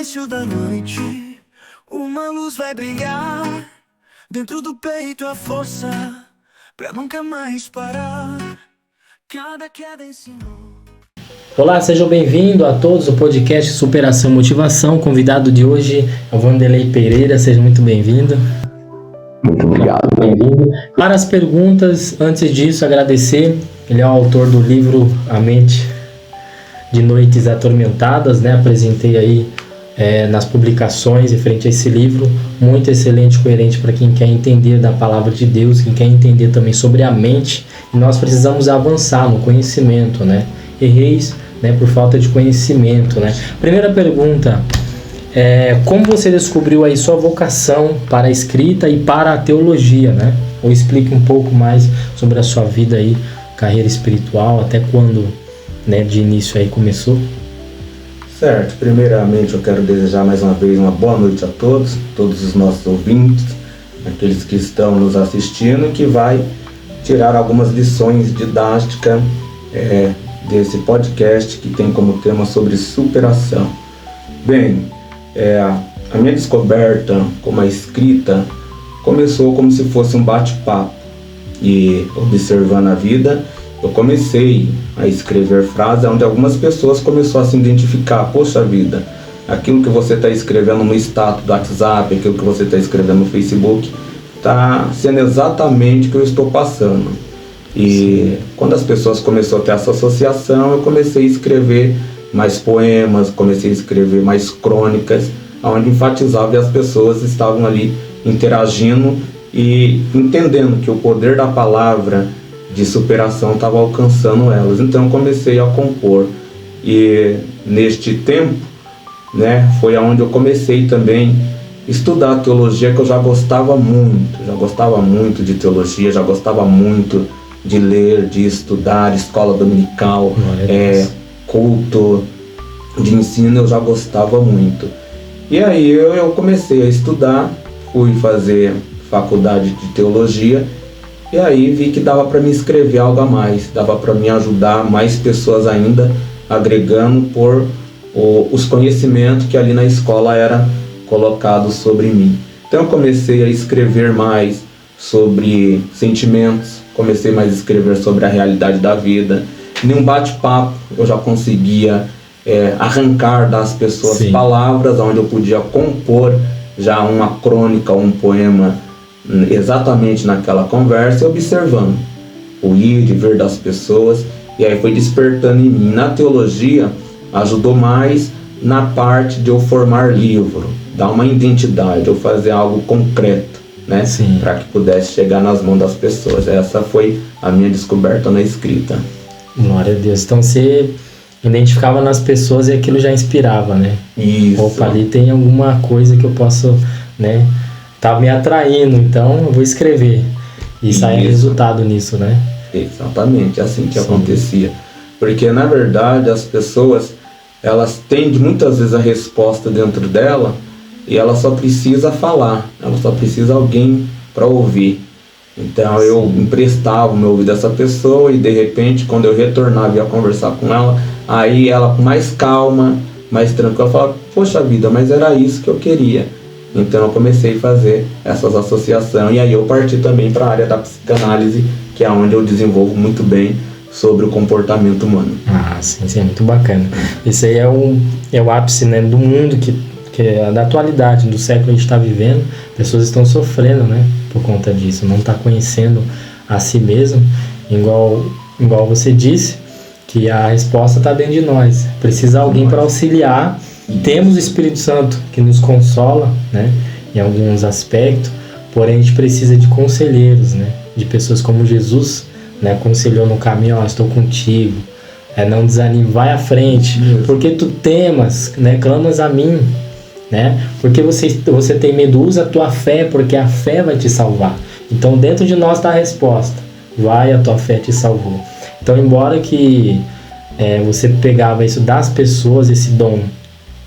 silêncio da noite, uma luz vai brilhar. Dentro do peito a força pra nunca mais parar. Cada queda ensinou. Olá, sejam bem-vindos a todos ao podcast Superação Motivação. O convidado de hoje é o Vanderlei Pereira, seja muito bem-vindo. Muito obrigado. Bem-vindo. Para as perguntas, antes disso, agradecer. Ele é o autor do livro A Mente de Noites Atormentadas, né? Apresentei aí nas publicações referente a esse livro, muito excelente, coerente para quem quer entender da palavra de Deus, quem quer entender também sobre a mente. E nós precisamos avançar no conhecimento, né? Erreis, né, por falta de conhecimento, né? Primeira pergunta, como você descobriu aí sua vocação para a escrita e para a teologia, né? Ou explique um pouco mais sobre a sua vida aí, carreira espiritual, até quando, né, de início aí começou? Certo, primeiramente eu quero desejar mais uma vez uma boa noite a todos os nossos ouvintes, aqueles que estão nos assistindo, que vai tirar algumas lições didáticas desse podcast que tem como tema sobre superação. Bem, a minha descoberta como a escrita começou como se fosse um bate-papo, e observando a vida eu comecei a escrever frases onde algumas pessoas começaram a se identificar. Poxa vida, aquilo que você está escrevendo no status do WhatsApp, aquilo que você está escrevendo no Facebook, está sendo exatamente o que eu estou passando. E quando as pessoas começaram a ter essa associação, eu comecei a escrever mais poemas, comecei a escrever mais crônicas, onde enfatizava e as pessoas estavam ali interagindo e entendendo que o poder da palavra de superação estava alcançando elas. Então eu comecei a compor, e neste tempo, né, foi aonde eu comecei também a estudar teologia, que eu já gostava muito de teologia, já gostava muito de ler, de estudar, escola dominical, culto de ensino, eu já gostava muito. E aí eu comecei a estudar, fui fazer faculdade de teologia, e aí vi que dava para me escrever algo a mais, dava para me ajudar mais pessoas ainda, agregando por os conhecimentos que ali na escola era colocado sobre mim. Então eu comecei a escrever mais sobre sentimentos, comecei mais a escrever sobre a realidade da vida. Em um bate-papo eu já conseguia arrancar das pessoas palavras, onde eu podia compor já uma crônica, um poema, exatamente naquela conversa, observando o ir e ver das pessoas, e aí foi despertando em mim. Na teologia ajudou mais na parte de eu formar livro, dar uma identidade, eu fazer algo concreto, né, para que pudesse chegar nas mãos das pessoas. Essa foi a minha descoberta na escrita. Glória a Deus. Então você identificava nas pessoas e aquilo já inspirava, né? Isso. Opa, ali tem alguma coisa que eu posso, né, tá me atraindo, então eu vou escrever. E sai resultado nisso, né? Exatamente, assim que acontecia. Porque na verdade as pessoas, elas têm muitas vezes a resposta dentro dela, e ela só precisa falar, ela só precisa alguém para ouvir. Então eu emprestava o meu ouvido a essa pessoa, e de repente quando eu retornava e ia conversar com ela, aí ela com mais calma, mais tranquila, falava: poxa vida, mas era isso que eu queria. Então eu comecei a fazer essas associações, e aí eu parti também para a área da psicanálise, que é onde eu desenvolvo muito bem sobre o comportamento humano. Ah, sim, é muito bacana. Esse aí é o ápice, né, do mundo que é da atualidade, do século que a gente está vivendo. Pessoas estão sofrendo, né, por conta disso, não está conhecendo a si mesmo, igual você disse, que a resposta está dentro de nós. Precisa alguém para auxiliar. Temos o Espírito Santo que nos consola, né, em alguns aspectos, porém a gente precisa de conselheiros, né, de pessoas como Jesus, né, aconselhou no caminho: ó, estou contigo, não desanime, vai à frente, porque tu temas, né, clamas a mim, né, porque você tem medo, usa a tua fé, porque a fé vai te salvar. Então dentro de nós está a resposta: vai, a tua fé te salvou. Então, embora que você pegava isso das pessoas, esse dom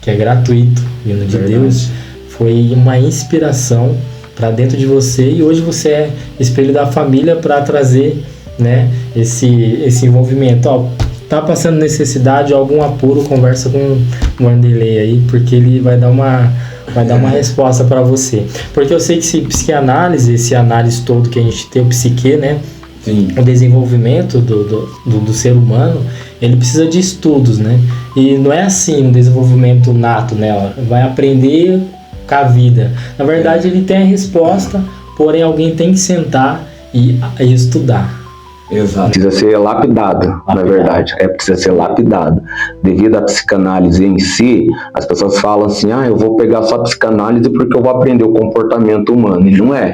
que é gratuito, vindo de Deus, foi uma inspiração para dentro de você, e hoje você é espelho da família para trazer, né, esse envolvimento. Ó, tá passando necessidade, algum apuro, conversa com Wanderlei aí, porque ele vai dar uma resposta para você. Porque eu sei que esse análise todo que a gente tem, o psique, né? Sim. O desenvolvimento do ser humano, ele precisa de estudos, né? E não é assim um desenvolvimento nato, né? Ó, vai aprender com a vida. Na verdade, ele tem a resposta, porém alguém tem que sentar e estudar. Exato. Precisa ser lapidado, na verdade. Precisa ser lapidado. Devido à psicanálise em si, as pessoas falam assim, eu vou pegar só a psicanálise porque eu vou aprender o comportamento humano. E não é.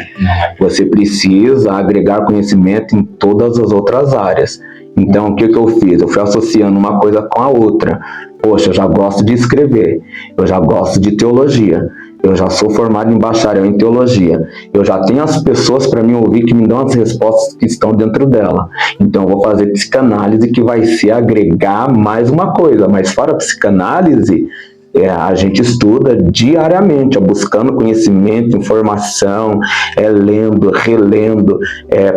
Você precisa agregar conhecimento em todas as outras áreas. Então, o que eu fiz? Eu fui associando uma coisa com a outra. Poxa, eu já gosto de escrever, eu já gosto de teologia, eu já sou formado em bacharel em teologia, eu já tenho as pessoas para me ouvir que me dão as respostas que estão dentro dela. Então eu vou fazer psicanálise, que vai ser agregar mais uma coisa. Mas fora a psicanálise, a gente estuda diariamente, buscando conhecimento, informação, lendo, relendo,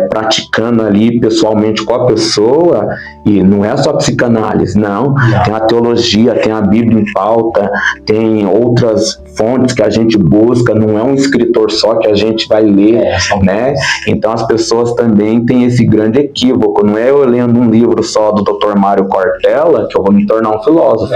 praticando ali pessoalmente com a pessoa. E não é só psicanálise, não. Tem a teologia, tem a Bíblia em pauta, tem outras fontes que a gente busca, não é um escritor só que a gente vai ler, né? Então as pessoas também têm esse grande equívoco. Não é eu lendo um livro só do Dr. Mário Cortella que eu vou me tornar um filósofo.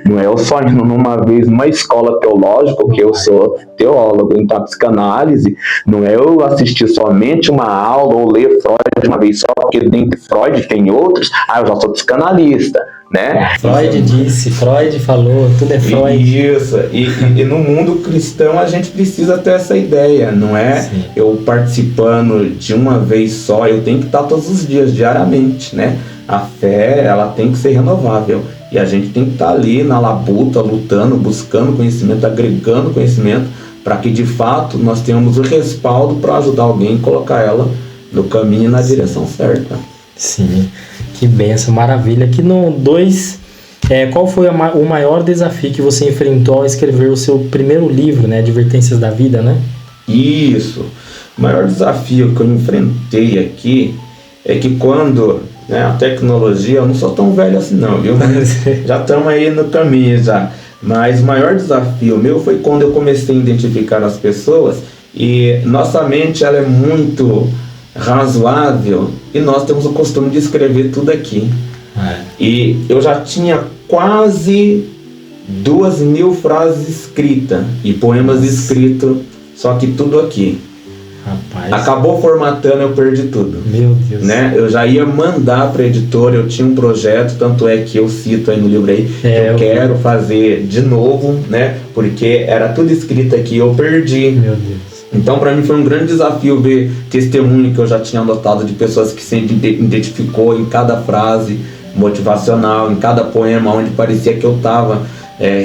Não é eu só indo numa escola teológica, que eu sou teólogo. Então a psicanálise não é eu assistir somente uma aula ou ler Freud uma vez só, porque dentro de Freud tem outros, eu já sou psicanalista, né? Freud disse, Freud falou, tudo é Freud. Isso, e no mundo cristão a gente precisa ter essa ideia, não é? Sim. Eu participando de uma vez só, eu tenho que estar todos os dias, diariamente, né? A fé, ela tem que ser renovável. E a gente tem que estar ali na labuta, lutando, buscando conhecimento, agregando conhecimento, para que de fato nós tenhamos o respaldo para ajudar alguém e colocar ela no caminho e na direção certa. Sim, que benção, maravilha. Aqui no 2, qual foi o maior desafio que você enfrentou ao escrever o seu primeiro livro, né? Advertências da Vida, né? Isso. O maior desafio que eu enfrentei aqui é que quando... a tecnologia, eu não sou tão velho assim não, viu? Mas já estamos aí no caminho já. Mas o maior desafio meu foi quando eu comecei a identificar as pessoas, e nossa mente ela é muito razoável e nós temos o costume de escrever tudo aqui. E eu já tinha quase 2.000 frases escritas e poemas escritos, só que tudo aqui. Rapaz. Acabou formatando, eu perdi tudo. Meu Deus. Né? Eu já ia mandar para a editora, eu tinha um projeto, tanto é que eu cito aí no livro aí, eu quero fazer de novo, né? Porque era tudo escrito aqui, eu perdi. Meu Deus. Então para mim foi um grande desafio ver testemunho que eu já tinha anotado de pessoas que se identificou em cada frase motivacional, em cada poema, onde parecia que eu estava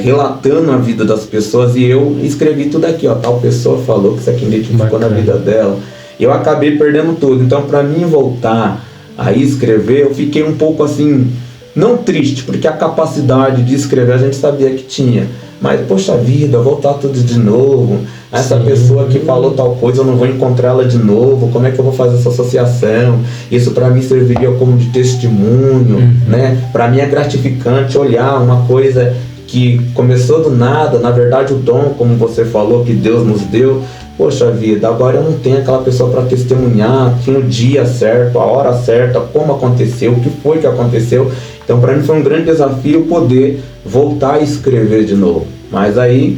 relatando a vida das pessoas, e eu escrevi tudo aqui, tal pessoa falou que isso aqui identificou na vida dela. Eu acabei perdendo tudo. Então para mim voltar a escrever, eu fiquei um pouco assim, não triste, porque a capacidade de escrever a gente sabia que tinha, mas poxa vida, voltar tudo de novo, essa pessoa que falou tal coisa, eu não vou encontrar ela de novo, como é que eu vou fazer essa associação? Isso para mim serviria como de testemunho, né? Para mim é gratificante olhar uma coisa que começou do nada, na verdade o dom, como você falou, que Deus nos deu, poxa vida, agora eu não tenho aquela pessoa para testemunhar, tinha o dia certo, a hora certa, como aconteceu, o que foi que aconteceu. Então para mim foi um grande desafio poder voltar a escrever de novo. Mas aí,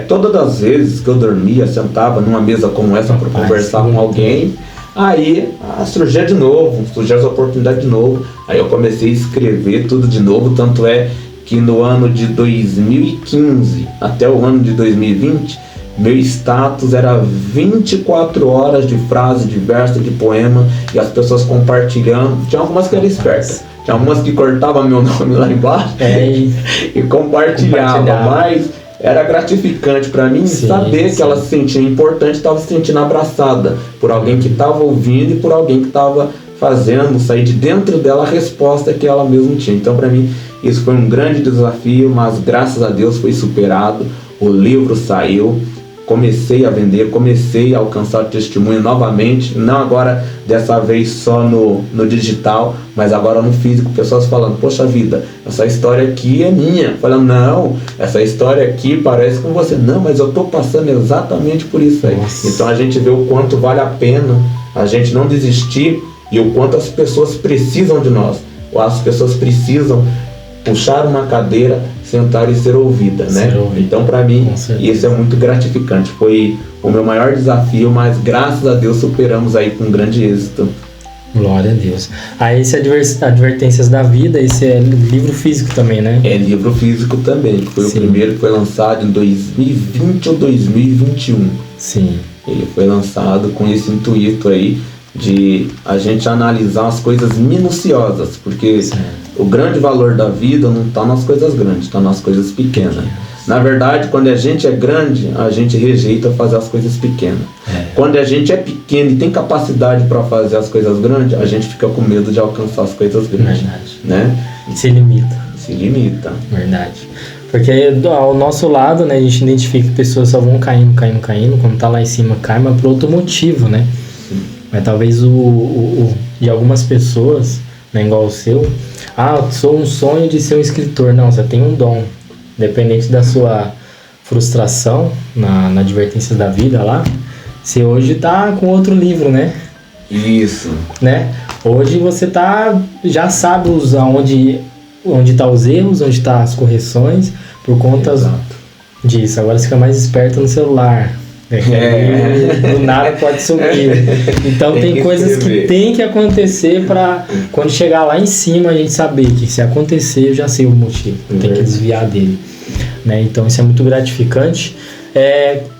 todas as vezes que eu dormia, sentava numa mesa como essa para conversar com alguém, aí surgia de novo, surgia essa oportunidade de novo, aí eu comecei a escrever tudo de novo, tanto é que no ano de 2015 até o ano de 2020, meu status era 24 horas de frase, de verso, de poema, e as pessoas compartilhando. Tinha algumas que eram espertas, tinha algumas que cortavam meu nome lá embaixo e compartilhavam, mas era gratificante para mim saber que ela se sentia importante, estava se sentindo abraçada por alguém que estava ouvindo e por alguém que estava fazendo sair de dentro dela a resposta que ela mesma tinha. Então para mim isso foi um grande desafio, mas graças a Deus foi superado. O livro saiu, comecei a vender, comecei a alcançar testemunho novamente, não agora dessa vez só no digital, mas agora no físico, pessoas falando, poxa vida, essa história aqui é minha, falando, não, essa história aqui parece com você, não, mas eu estou passando exatamente por isso aí. Nossa. Então a gente vê o quanto vale a pena a gente não desistir e o quanto as pessoas precisam de nós, as pessoas precisam puxar uma cadeira, sentar e ser ouvida, né? Então, para mim, isso é muito gratificante. Foi o meu maior desafio, mas graças a Deus superamos aí com grande êxito. Glória a Deus. Aí esse Advertências da Vida, esse é livro físico também, né? É livro físico também, que foi o primeiro que foi lançado em 2020 ou 2021. Sim. Ele foi lançado com esse intuito aí de a gente analisar as coisas minuciosas, porque o grande valor da vida não está nas coisas grandes, está nas coisas pequenas. Na verdade, quando a gente é grande, a gente rejeita fazer as coisas pequenas. Quando a gente é pequeno e tem capacidade para fazer as coisas grandes, a gente fica com medo de alcançar as coisas grandes. Verdade. Né? Se limita. Se limita. Verdade. Porque ao nosso lado, né, a gente identifica que pessoas só vão caindo, quando tá lá em cima cai, mas por outro motivo, né? Mas talvez de algumas pessoas, né, igual o seu, sou um sonho de ser um escritor. Não, você tem um dom. Independente da sua frustração na Advertência da Vida lá, você hoje tá com outro livro, né? Isso. Né? Hoje você já sabe usar onde tá os erros, onde tá as correções, por conta disso. Agora você fica mais esperto no celular. Do nada pode sumir. Então tem coisas que tem que acontecer para quando chegar lá em cima a gente saber que se acontecer eu já sei o motivo, tem que desviar dele, né? Então isso é muito gratificante.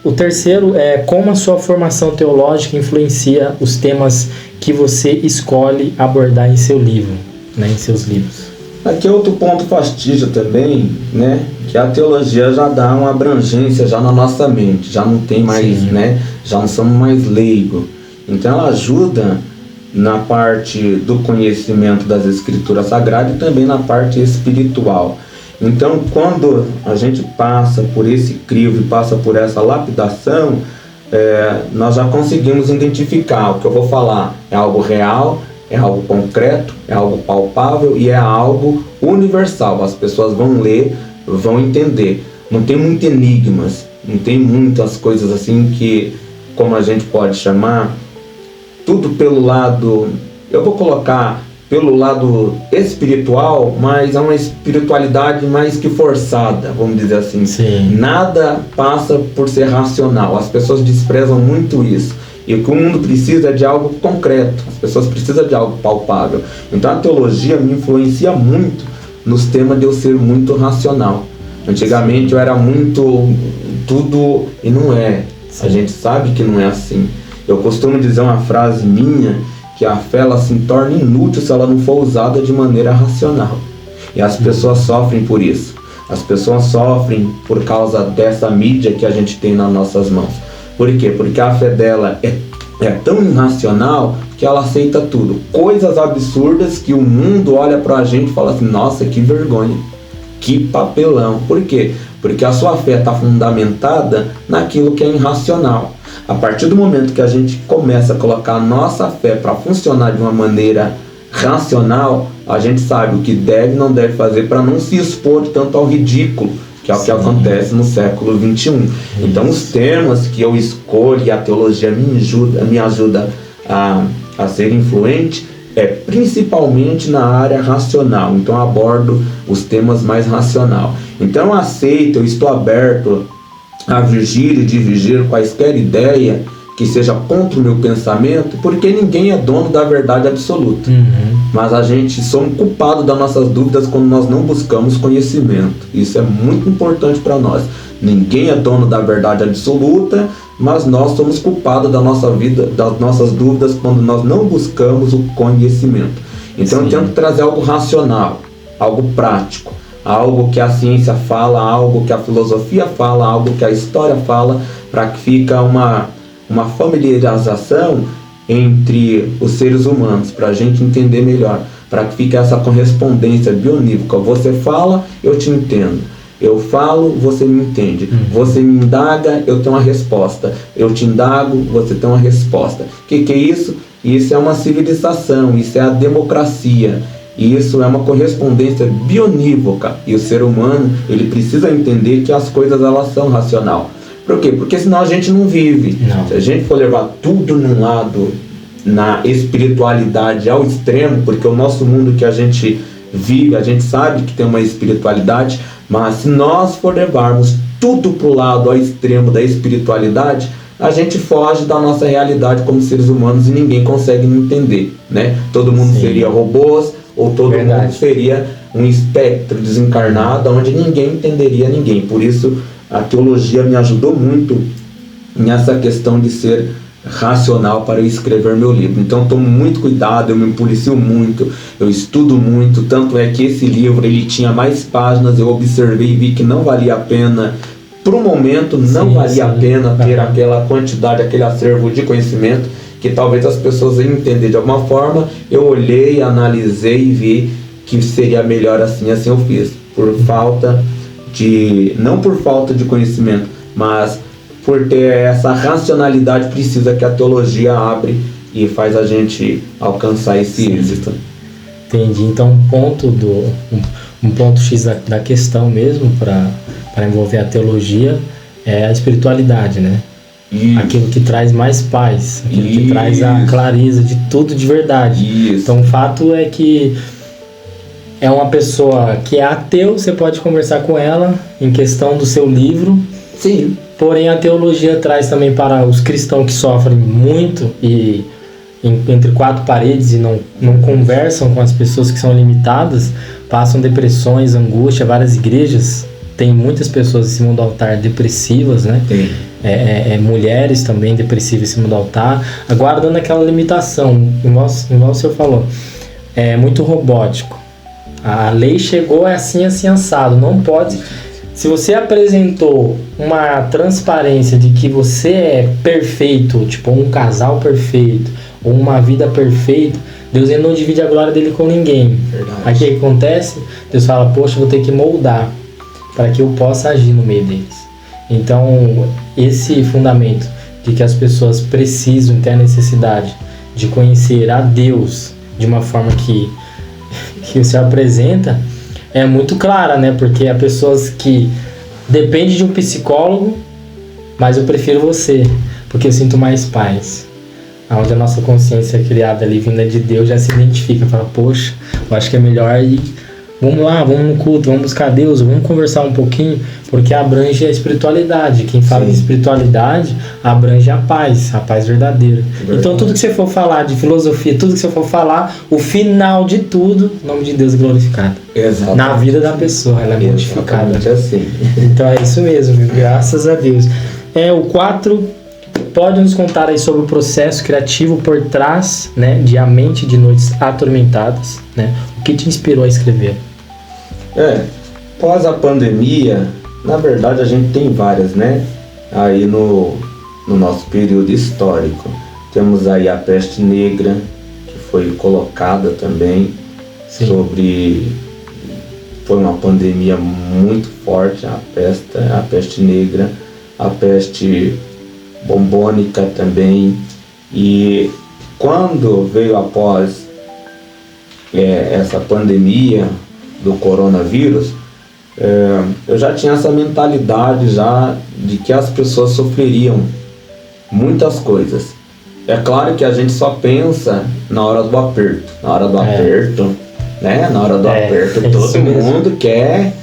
O terceiro é como a sua formação teológica influencia os temas que você escolhe abordar em seu livro, né? Em seus livros. Aqui é outro ponto fastígio também, né? Que a teologia já dá uma abrangência já na nossa mente, já não tem mais, né? Já não somos mais leigos. Então ela ajuda na parte do conhecimento das escrituras sagradas e também na parte espiritual. Então quando a gente passa por esse crivo e passa por essa lapidação, nós já conseguimos identificar o que eu vou falar é algo real, é algo concreto, é algo palpável e é algo universal. As pessoas vão ler, vão entender. Não tem muitos enigmas, não tem muitas coisas assim que, como a gente pode chamar, tudo pelo lado, eu vou colocar pelo lado espiritual, mas é uma espiritualidade mais que forçada, vamos dizer assim. Nada passa por ser racional. As pessoas desprezam muito isso. E o que o mundo precisa é de algo concreto. As pessoas precisam de algo palpável. Então a teologia me influencia muito nos temas de eu ser muito racional. Antigamente eu era muito tudo e não é. A gente sabe que não é assim. Eu costumo dizer uma frase minha, que a fé ela se torna inútil se ela não for usada de maneira racional. E as pessoas sofrem por isso. As pessoas sofrem por causa dessa mídia que a gente tem nas nossas mãos. Por quê? Porque a fé dela é tão irracional que ela aceita tudo. Coisas absurdas que o mundo olha pra gente e fala assim, nossa, que vergonha, que papelão. Por quê? Porque a sua fé está fundamentada naquilo que é irracional. A partir do momento que a gente começa a colocar a nossa fé para funcionar de uma maneira racional, a gente sabe o que deve e não deve fazer para não se expor tanto ao ridículo, que é o que acontece no século XXI. Então os temas que eu escolho e a teologia me ajuda a ser influente principalmente na área racional. Então eu abordo os temas mais racional. Então eu aceito, eu estou aberto a virgir e divergir quaisquer ideia que seja contra o meu pensamento, porque ninguém é dono da verdade absoluta. Mas a gente somos culpados das nossas dúvidas quando nós não buscamos conhecimento. Isso é muito importante para nós. Ninguém é dono da verdade absoluta, mas nós somos culpados da nossa vida, das nossas dúvidas quando nós não buscamos o conhecimento. Então eu tento trazer algo racional, algo prático, algo que a ciência fala, algo que a filosofia fala, algo que a história fala, para que fica uma familiarização entre os seres humanos, para a gente entender melhor, para que fique essa correspondência bionívoca. Você fala, eu te entendo. Eu falo, você me entende. Você me indaga, eu tenho uma resposta. Eu te indago, você tem uma resposta. O que é isso? Isso é uma civilização, isso é a democracia. Isso é uma correspondência bionívoca. E o ser humano, ele precisa entender que as coisas, elas são racional. Por quê? Porque senão a gente não vive. Não. Se a gente for levar tudo num lado, na espiritualidade ao extremo, porque o nosso mundo que a gente vive, a gente sabe que tem uma espiritualidade, mas se nós for levarmos tudo pro lado ao extremo da espiritualidade, a gente foge da nossa realidade como seres humanos e ninguém consegue entender, né? Todo mundo seria robôs, ou todo mundo seria um espectro desencarnado, onde ninguém entenderia ninguém. Por isso a teologia me ajudou muito nessa questão de ser racional para eu escrever meu livro. Então eu tomo muito cuidado, eu me policio muito, eu estudo muito, tanto é que esse livro ele tinha mais páginas, eu observei e vi que não valia a pena, para o momento não valia a pena ter aquela quantidade, aquele acervo de conhecimento, que talvez as pessoas iam entender de alguma forma. Eu olhei, analisei e vi que seria melhor assim eu fiz, por falta de, não por falta de conhecimento, mas por ter essa racionalidade precisa que a teologia abre e faz a gente alcançar esse êxito. Entendi. Então um ponto X da questão mesmo para envolver a teologia é a espiritualidade, né? Isso. Aquilo que traz mais paz, aquilo que traz a clareza de tudo de verdade. Isso. Então o fato é que é uma pessoa que é ateu, você pode conversar com ela em questão do seu livro. Sim. Porém a teologia traz também para os cristãos que sofrem muito e entre quatro paredes e não conversam com as pessoas que são limitadas, passam depressões, angústia. Várias igrejas tem muitas pessoas em cima do altar depressivas, né? Sim. Mulheres também depressivas em cima do altar, aguardando aquela limitação, igual o senhor falou, é muito robótico. A lei chegou, é assim assado, não pode. Se você apresentou uma transparência de que você é perfeito, tipo um casal perfeito, ou uma vida perfeita, Deus ele não divide a glória dele com ninguém. Verdade. Aí o que acontece? Deus fala, poxa, vou ter que moldar para que eu possa agir no meio deles. Então, esse fundamento de que as pessoas precisam ter a necessidade de conhecer a Deus de uma forma que o Senhor apresenta, é muito clara, né? Porque há pessoas que dependem de um psicólogo, mas eu prefiro você, porque eu sinto mais paz. Onde a nossa consciência é criada ali, vinda de Deus, já se identifica, fala, poxa, eu acho que é melhor ir. Vamos lá, vamos no culto, vamos buscar Deus, vamos conversar um pouquinho, porque abrange a espiritualidade. Quem fala de espiritualidade abrange a paz verdadeira. Verdade. Então tudo que você for falar de filosofia, tudo que você for falar, o final de tudo, o nome de Deus é glorificado. Exatamente. Na vida da pessoa, ela é modificada. Assim. Então é isso mesmo, graças a Deus. O 4, pode nos contar aí sobre o processo criativo por trás, né, de A Mente de Noites Atormentadas, né? O que te inspirou a escrever? Após a pandemia, na verdade a gente tem várias, né? Aí no nosso período histórico. Temos aí a peste negra, que foi colocada também. Sim. Foi uma pandemia muito forte, a peste negra, a peste bombônica também. E quando veio após essa pandemia do coronavírus, eu já tinha essa mentalidade já de que as pessoas sofreriam muitas coisas. É claro que a gente só pensa na hora do aperto. Na hora do aperto, né? Na hora do aperto, todo mundo quer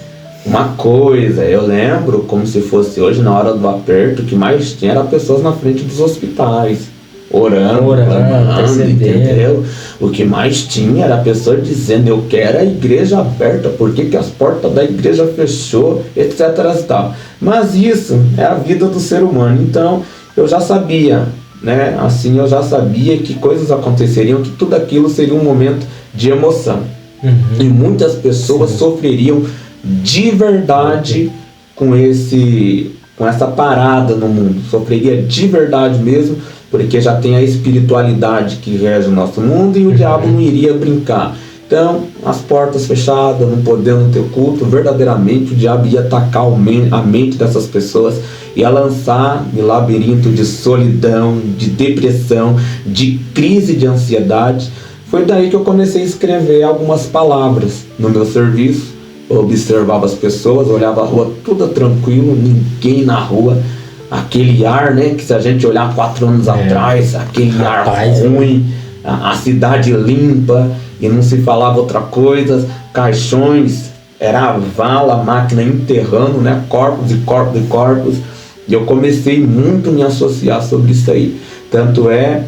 uma coisa. Eu lembro, como se fosse hoje, na hora do aperto, o que mais tinha era pessoas na frente dos hospitais. Orando, entendeu? O que mais tinha era a pessoa dizendo, eu quero a igreja aberta, por que as portas da igreja fechou, etc. e tal. Mas isso é a vida do ser humano. Então eu já sabia, né? Assim, eu já sabia que coisas aconteceriam, que tudo aquilo seria um momento de emoção. E muitas pessoas sofreriam de verdade com essa parada no mundo. Sofreria de verdade mesmo, porque já tem a espiritualidade que rege o nosso mundo e o diabo não iria brincar. Então, as portas fechadas, não podendo ter culto, verdadeiramente o diabo ia atacar a mente dessas pessoas, ia lançar em labirinto de solidão, de depressão, de crise de ansiedade. Foi daí que eu comecei a escrever algumas palavras no meu serviço. Eu observava as pessoas, olhava a rua toda tranquila, ninguém na rua, aquele ar, né, que se a gente olhar 4 anos atrás, aquele ar ruim, a cidade limpa, e não se falava outra coisa, caixões, era a vala, a máquina enterrando, né, corpos e corpos e corpos, e eu comecei muito a me associar sobre isso aí. Tanto é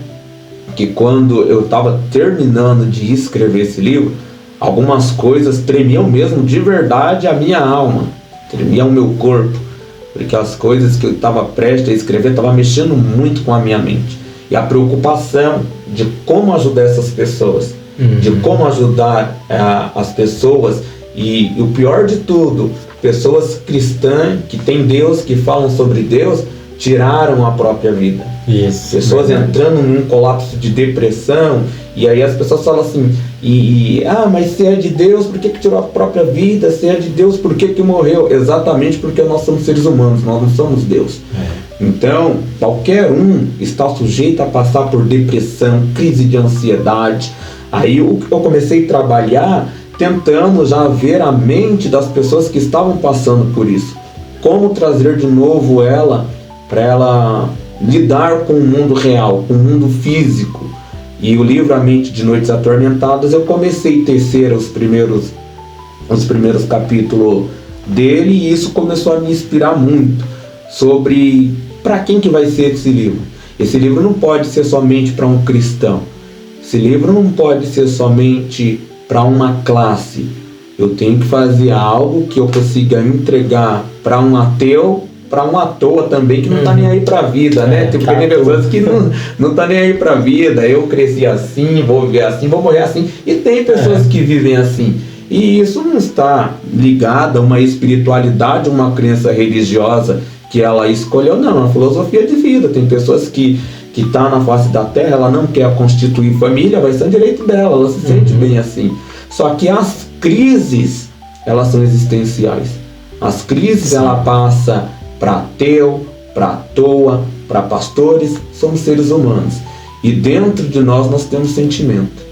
que quando eu estava terminando de escrever esse livro, algumas coisas tremiam mesmo de verdade a minha alma, tremia o meu corpo, porque as coisas que eu estava prestes a escrever estavam mexendo muito com a minha mente. E a preocupação de como ajudar essas pessoas, de como ajudar as pessoas, e o pior de tudo, pessoas cristãs que têm Deus, que falam sobre Deus, tiraram a própria vida. Isso, pessoas entrando num colapso de depressão, e aí as pessoas falam assim, mas se é de Deus, por que tirou a própria vida? Se é de Deus, por que morreu? Exatamente porque nós somos seres humanos, nós não somos Deus. Então, qualquer um está sujeito a passar por depressão, crise de ansiedade. Aí eu comecei a trabalhar tentando já ver a mente das pessoas que estavam passando por isso. Como trazer de novo ela, para ela lidar com o mundo real, com o mundo físico. E o livro A Mente de Noites Atormentadas, eu comecei a tecer os primeiros capítulos dele, e isso começou a me inspirar muito sobre para quem que vai ser esse livro. Esse livro não pode ser somente para um cristão. Esse livro não pode ser somente para uma classe. Eu tenho que fazer algo que eu consiga entregar para um ateu, para um à toa também, que não tá nem aí pra vida, né? Tem pessoas que não tá nem aí pra vida. Eu cresci assim, vou viver assim, vou morrer assim. E tem pessoas que vivem assim. E isso não está ligado a uma espiritualidade, uma crença religiosa que ela escolheu, não. É uma filosofia de vida. Tem pessoas que tá na face da terra, ela não quer constituir família, vai ser um direito dela, ela se sente bem assim. Só que as crises, elas são existenciais. As crises, ela passa para ateu, para à toa, para pastores, somos seres humanos. E dentro de nós temos sentimento.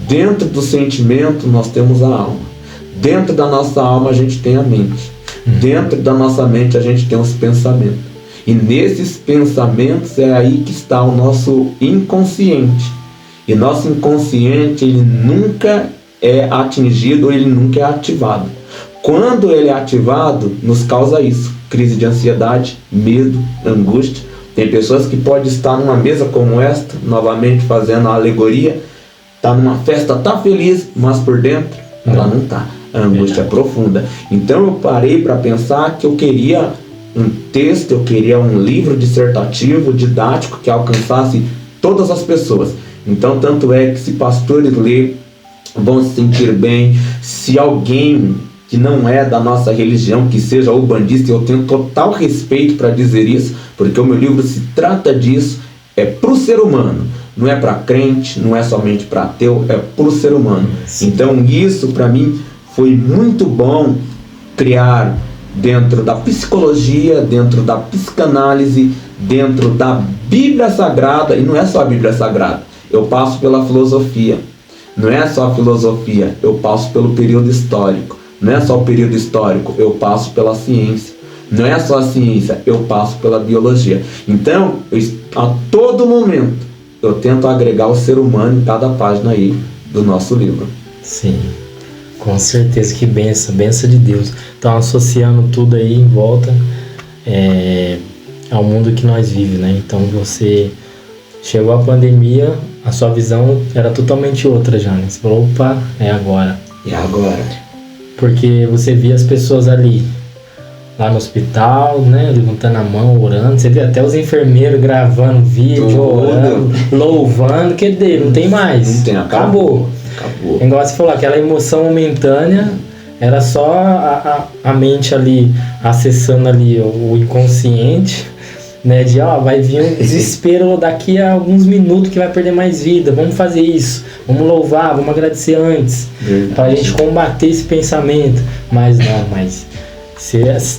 Dentro do sentimento nós temos a alma. Dentro da nossa alma a gente tem a mente. Dentro da nossa mente a gente tem os pensamentos. E nesses pensamentos é aí que está o nosso inconsciente. E nosso inconsciente, ele nunca é atingido, ele nunca é ativado. Quando ele é ativado, nos causa isso: crise de ansiedade, medo, angústia. Tem pessoas que podem estar numa mesa como esta, novamente fazendo a alegoria, tá numa festa, tá feliz, mas por dentro ela não tá. A angústia é profunda. Então eu parei para pensar que eu queria um texto, eu queria um livro dissertativo, didático, que alcançasse todas as pessoas. Então tanto é que se pastores lerem, vão se sentir bem. Se alguém que não é da nossa religião, que seja ubandista, eu tenho total respeito para dizer isso, porque o meu livro se trata disso, é para o ser humano, não é para crente, não é somente para ateu, é para o ser humano. Então isso para mim foi muito bom criar dentro da psicologia, dentro da psicanálise, dentro da Bíblia Sagrada. E não é só a Bíblia Sagrada, eu passo pela filosofia. Não é só a filosofia, eu passo pelo período histórico. Não é só o período histórico, eu passo pela ciência. Não é só a ciência, eu passo pela biologia. Então, a todo momento, eu tento agregar o ser humano em cada página aí do nosso livro. Sim, com certeza, que benção, benção de Deus. Então, associando tudo aí em volta ao mundo que nós vivemos, né? Então, você chegou a pandemia, a sua visão era totalmente outra já, né? Você falou, opa, é agora. E agora? Porque você via as pessoas ali, lá no hospital, né, levantando a mão, orando. Você via até os enfermeiros gravando vídeo, orando, louvando. Que dele, não tem mais. Não tem, acabou. Igual você falou, aquela emoção momentânea, era só a mente ali, acessando ali o inconsciente. né? De, vai vir um desespero daqui a alguns minutos que vai perder mais vida. Vamos fazer isso. Vamos louvar, vamos agradecer antes. Pra gente combater esse pensamento. Mas não,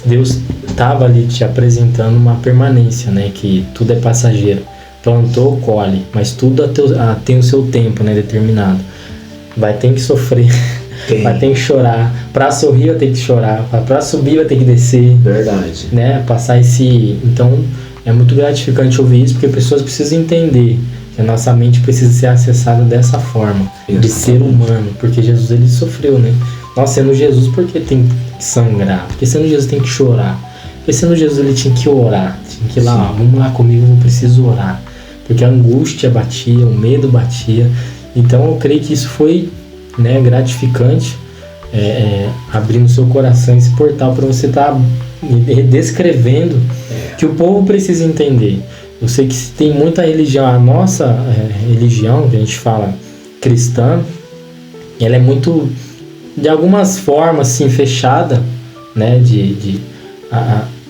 Deus estava ali te apresentando uma permanência, né? Que tudo é passageiro. Plantou, colhe. Mas tudo tem o seu tempo, né? Determinado. Vai ter que sofrer. Vai ter que chorar. Pra sorrir vai ter que chorar. Pra subir vai ter que descer. Verdade. Né? Passar esse... Então, é muito gratificante ouvir isso, porque pessoas precisam entender que a nossa mente precisa ser acessada dessa forma. De ser humano. Porque Jesus, ele sofreu, né? Nós sendo Jesus, por que tem que sangrar? Porque sendo Jesus tem que chorar. Porque sendo Jesus, ele tinha que orar. Tinha que ir lá, vamos lá comigo, eu preciso orar. Porque a angústia batia, o medo batia. Então, eu creio que isso foi, né, gratificante, abrindo seu coração esse portal para você estar descrevendo que o povo precisa entender. Eu sei que tem muita religião, a nossa religião, que a gente fala cristã, ela é muito, de algumas formas, assim, fechada, né, de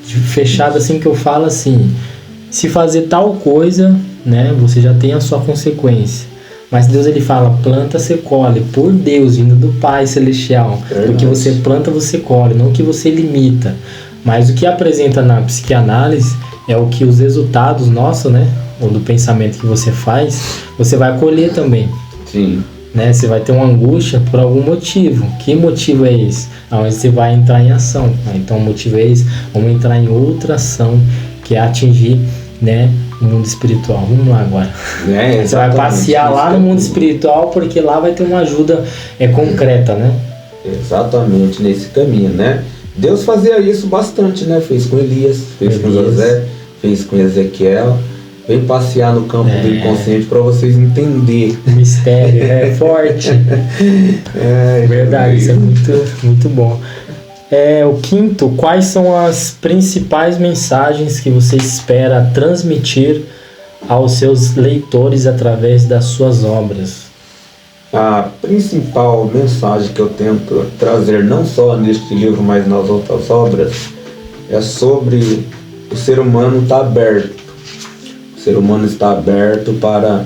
fechada, assim, que eu falo assim, se fazer tal coisa, né, você já tem a sua consequência. Mas Deus, ele fala, planta, você colhe. Por Deus, vindo do Pai Celestial. O que você planta, você colhe. Não o que você limita. Mas o que apresenta na psicanálise é o que os resultados nossos, né? Ou do pensamento que você faz, você vai colher também. Sim. Né? Você vai ter uma angústia por algum motivo. Que motivo é esse? Onde você vai entrar em ação. Então o motivo é esse. Vamos entrar em outra ação, que é atingir, né, o mundo espiritual. Vamos lá agora. Você vai passear lá no mundo espiritual, porque lá vai ter uma ajuda concreta, né? Exatamente, nesse caminho, né? Deus fazia isso bastante, né? Fez com Elias, fez com José, fez com Ezequiel. Vem passear no campo do inconsciente para vocês entenderem. O mistério é forte. Verdade, isso é muito, muito bom. O quinto, quais são as principais mensagens que você espera transmitir aos seus leitores através das suas obras? A principal mensagem que eu tento trazer, não só neste livro, mas nas outras obras, é sobre o ser humano estar aberto. O ser humano está aberto para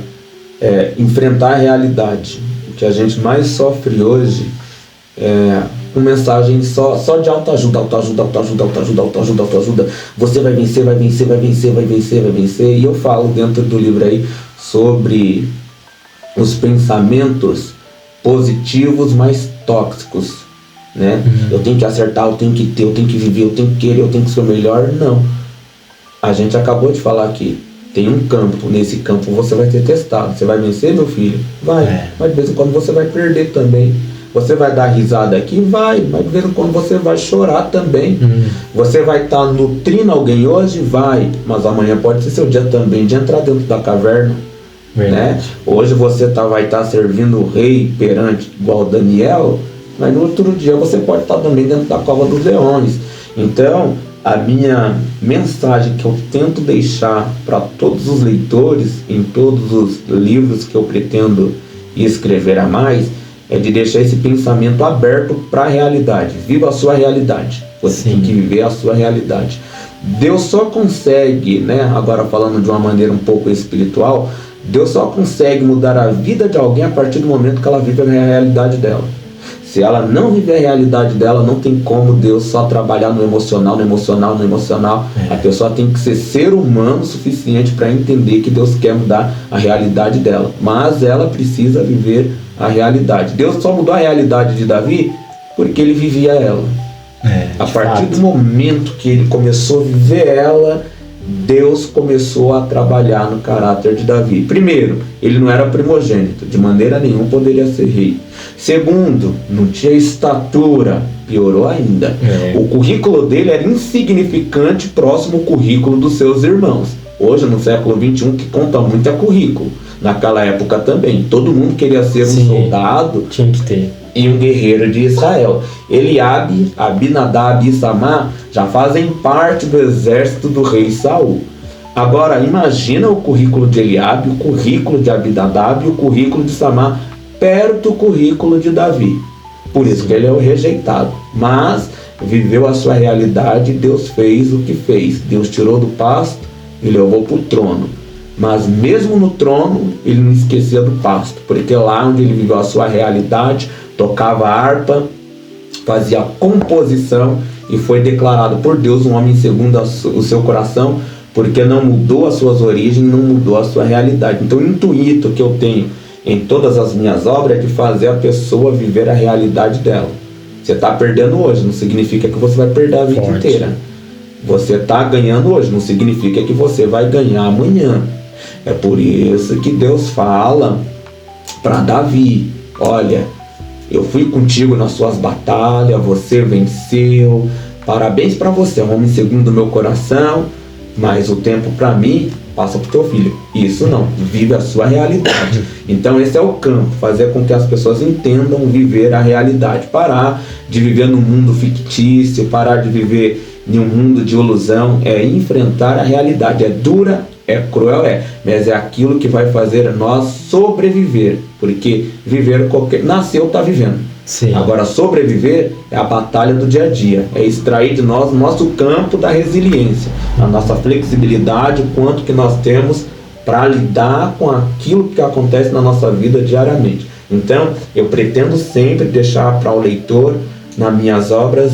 enfrentar a realidade. O que a gente mais sofre hoje é uma mensagem só de autoajuda. Você vai vencer, vai vencer, vai vencer, vai vencer, vai vencer. E eu falo dentro do livro aí sobre os pensamentos positivos mais tóxicos, né? Eu tenho que acertar, eu tenho que ter, eu tenho que viver, eu tenho que querer, eu tenho que ser o melhor. Não. A gente acabou de falar aqui. Tem um campo, nesse campo você vai ser testado. Você vai vencer, meu filho? Vai. Mas de vez em quando você vai perder também. Você vai dar risada aqui? Vai. Mas de vez em quando você vai chorar também. Você vai estar nutrindo alguém hoje? Vai. Mas amanhã pode ser seu dia também de entrar dentro da caverna. Né? Hoje você vai estar servindo o rei perante igual Daniel, mas no outro dia você pode estar também dentro da cova dos leões. Então, a minha mensagem que eu tento deixar para todos os leitores, em todos os livros que eu pretendo escrever a mais, é de deixar esse pensamento aberto para a realidade. Viva a sua realidade. Você tem que viver a sua realidade. Deus só consegue, né, agora falando de uma maneira um pouco espiritual, Deus só consegue mudar a vida de alguém a partir do momento que ela vive a realidade dela. Se ela não viver a realidade dela, não tem como Deus só trabalhar no emocional. A pessoa tem que ser humano o suficiente para entender que Deus quer mudar a realidade dela. Mas ela precisa viver a realidade. Deus só mudou a realidade de Davi porque ele vivia ela. A partir do momento que ele começou a viver ela, Deus começou a trabalhar no caráter de Davi. Primeiro, ele não era primogênito, de maneira nenhuma poderia ser rei. Segundo, não tinha estatura, piorou ainda. O currículo dele era insignificante próximo ao currículo dos seus irmãos. Hoje, no século XXI, que conta muito é currículo. Naquela época também, todo mundo queria ser um soldado. Tinha que ter. E um guerreiro de Israel. Eliabe, Abinadab e Samar já fazem parte do exército do rei Saul. Agora imagina o currículo de Eliabe, o currículo de Abinadab e o currículo de Samar perto do currículo de Davi. Por isso que ele é o rejeitado. Mas viveu a sua realidade, Deus fez o que fez. Deus tirou do pasto e levou para o trono. Mas mesmo no trono, ele não esquecia do pasto, porque lá onde ele viveu a sua realidade, tocava harpa, fazia composição e foi declarado por Deus um homem segundo o seu coração, porque não mudou as suas origens, não mudou a sua realidade. Então o intuito que eu tenho em todas as minhas obras é de fazer a pessoa viver a realidade dela. Você está perdendo hoje, não significa que você vai perder a vida inteira. Você está ganhando hoje, não significa que você vai ganhar amanhã. É por isso que Deus fala para Davi: olha, eu fui contigo nas suas batalhas, você venceu, parabéns para você, é um homem segundo o meu coração, mas o tempo para mim passa para o teu filho. Isso não, vive a sua realidade. Então esse é o campo, fazer com que as pessoas entendam viver a realidade, parar de viver num mundo fictício, parar de viver em um mundo de ilusão, é enfrentar a realidade. É dura, é cruel, mas é aquilo que vai fazer nós sobreviver, porque viver nasceu, está vivendo. Sim. Agora sobreviver é a batalha do dia a dia, é extrair de nós nosso campo da resiliência, a nossa flexibilidade, o quanto que nós temos para lidar com aquilo que acontece na nossa vida diariamente. Então eu pretendo sempre deixar para o leitor nas minhas obras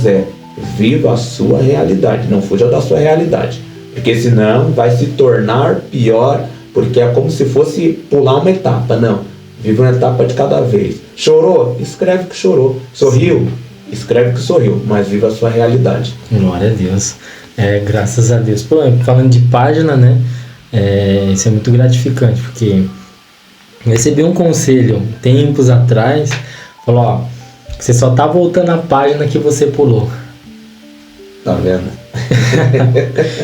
viva a sua realidade, não fuja da sua realidade, porque senão vai se tornar pior, porque é como se fosse pular uma etapa. Não, viva uma etapa de cada vez. Chorou? Escreve que chorou. Sorriu? Escreve que sorriu, mas viva a sua realidade. Glória a Deus. Graças a Deus. Pô, falando de página, né? Isso é muito gratificante, porque recebi um conselho tempos atrás, falou, ó, você só tá voltando a página que você pulou. Tá vendo?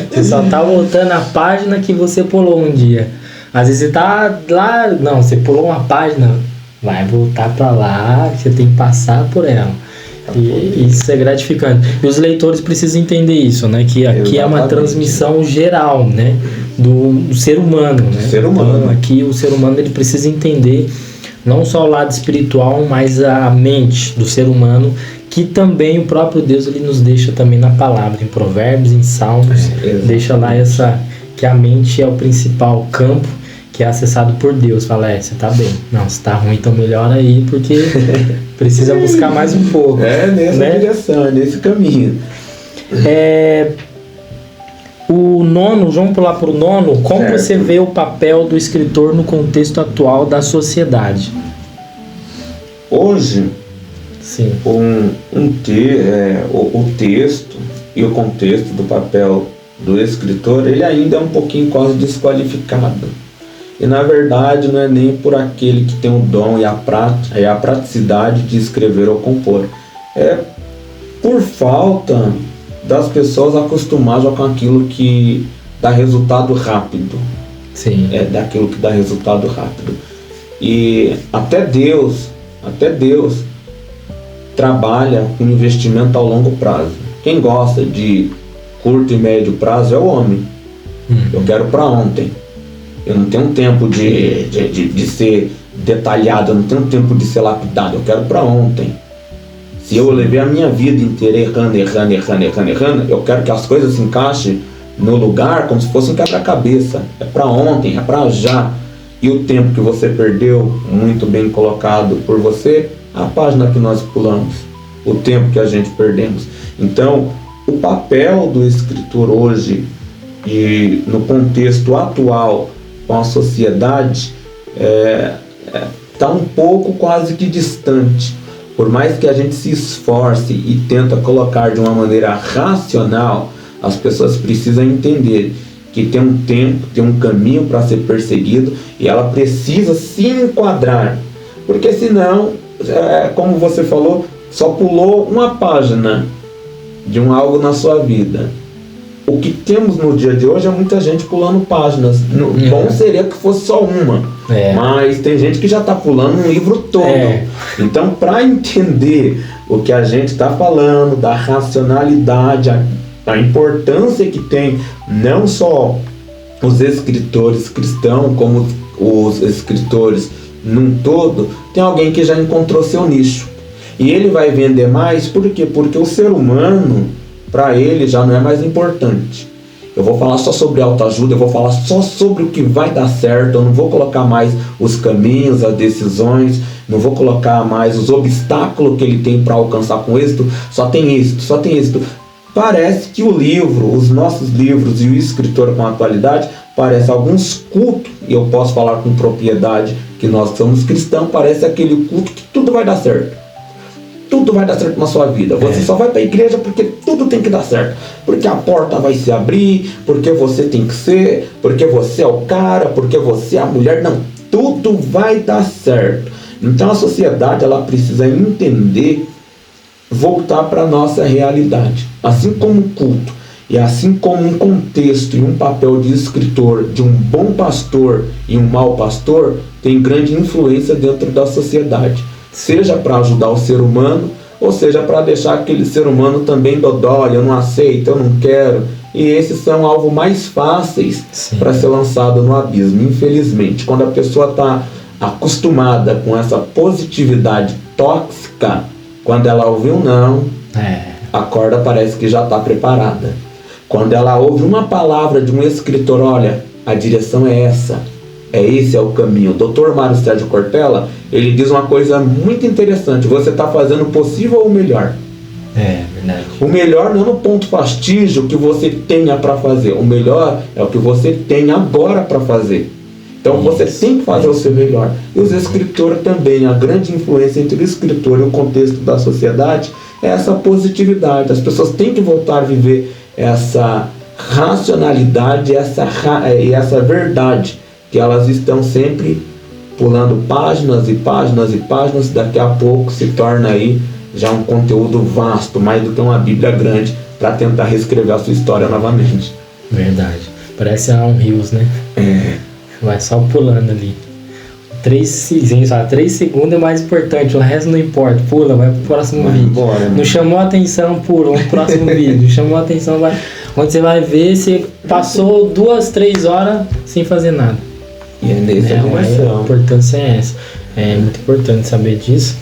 Você só tá voltando a página que você pulou um dia. Às vezes você tá lá, não, você pulou uma página, vai voltar pra lá, você tem que passar por ela. E isso é gratificante. E os leitores precisam entender isso, né? Que aqui é uma transmissão geral, né? Do ser humano, né? Ser humano. Então, aqui o ser humano ele precisa entender não só o lado espiritual, mas a mente do ser humano, que também o próprio Deus ele nos deixa também na palavra, em Provérbios, em Salmos, deixa lá que a mente é o principal campo que é acessado por Deus. Fala, você tá bem, não, se tá ruim, então melhora aí, porque precisa buscar mais um pouco. Nessa direção, nesse caminho. O nono, vamos pular para o nono, como certo. Você vê o papel do escritor no contexto atual da sociedade? Hoje, sim, o texto e o contexto do papel do escritor, ele ainda é um pouquinho quase desqualificado. E na verdade não é nem por aquele que tem o dom e a praticidade de escrever ou compor. É por falta das pessoas acostumadas com aquilo que dá resultado rápido. Sim. É daquilo que dá resultado rápido. E até Deus trabalha com investimento ao longo prazo. Quem gosta de curto e médio prazo é o homem. Eu quero para ontem. Eu não tenho tempo de ser detalhado, eu não tenho tempo de ser lapidado, eu quero para ontem. Se eu levei a minha vida inteira errando, eu quero que as coisas se encaixem no lugar como se fosse um quebra-cabeça. É para ontem, é para já. E o tempo que você perdeu, muito bem colocado por você, a página que nós pulamos, o tempo que a gente perdemos. Então, o papel do escritor hoje, e no contexto atual com a sociedade, está um pouco quase que distante. Por mais que a gente se esforce e tenta colocar de uma maneira racional, as pessoas precisam entender que tem um tempo, tem um caminho para ser perseguido, e ela precisa se enquadrar, porque senão, como você falou, só pulou uma página de algo na sua vida. O que temos no dia de hoje é muita gente pulando páginas. Bom seria que fosse só uma, mas tem gente que já está pulando um livro todo. Então, para entender o que a gente está falando, da racionalidade, a importância que tem não só os escritores cristãos, como os escritores num todo, tem alguém que já encontrou seu nicho. E ele vai vender mais, por quê? Porque o ser humano, para ele, já não é mais importante. eu vou falar só sobre autoajuda, eu vou falar só sobre o que vai dar certo, eu não vou colocar mais os caminhos, as decisões, não vou colocar mais os obstáculos que ele tem para alcançar com êxito, só tem êxito, só tem êxito. Parece que o livro, os nossos livros e o escritor com a atualidade, parece alguns cultos, e eu posso falar com propriedade que nós somos cristãos, parece aquele culto que tudo vai dar certo. Tudo vai dar certo na sua vida. Você só vai para a igreja porque tudo tem que dar certo. Porque a porta vai se abrir, porque você tem que ser, porque você é o cara, porque você é a mulher. Não, tudo vai dar certo. Então a sociedade, ela precisa entender, voltar para a nossa realidade. Assim como o culto, e assim como um contexto e um papel de escritor, de um bom pastor e um mau pastor, tem grande influência dentro da sociedade. Seja para ajudar o ser humano, ou seja para deixar aquele ser humano também dodói, eu não aceito, eu não quero. E esses são alvos mais fáceis para ser lançado no abismo. Infelizmente, quando a pessoa está acostumada com essa positividade tóxica, quando ela ouve um não, a corda parece que já está preparada. Quando ela ouve uma palavra de um escritor, olha, a direção é essa, esse é o caminho. O Dr. Mário Sérgio Cortella, ele diz uma coisa muito interessante: você está fazendo o possível ou o melhor? Verdade. O melhor não é no ponto fastígio que você tenha para fazer, o melhor é o que você tem agora para fazer. Então você tem que fazer o seu melhor. E os escritores também, a grande influência entre o escritor e o contexto da sociedade é essa positividade. As pessoas têm que voltar a viver essa racionalidade e essa verdade, que elas estão sempre pulando páginas e páginas e páginas, daqui a pouco se torna aí já um conteúdo vasto, mais do que uma Bíblia grande, para tentar reescrever a sua história novamente. Verdade. Parece um rios, né? Vai só pulando ali. 3 segundos é mais importante, o resto não importa. Pula, vai pro próximo vídeo. Embora, né? Não chamou a atenção, pula, vamos pro próximo vídeo. Não chamou a atenção, vai. Onde você vai ver, você passou 2, 3 horas sem fazer nada. E é nessa dimensão. A importância é essa. É muito importante saber disso.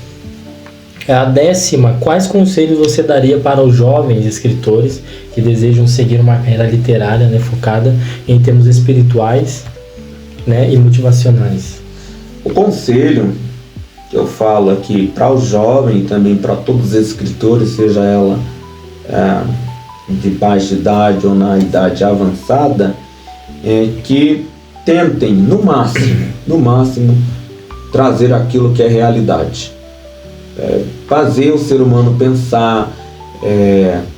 A 10ª, quais conselhos você daria para os jovens escritores que desejam seguir uma carreira literária, né, focada em termos espirituais, né, e motivacionais? O conselho que eu falo aqui para o jovem e também para todos os escritores, seja ela de baixa idade ou na idade avançada, é que tentem no máximo trazer aquilo que é realidade, fazer o ser humano pensar,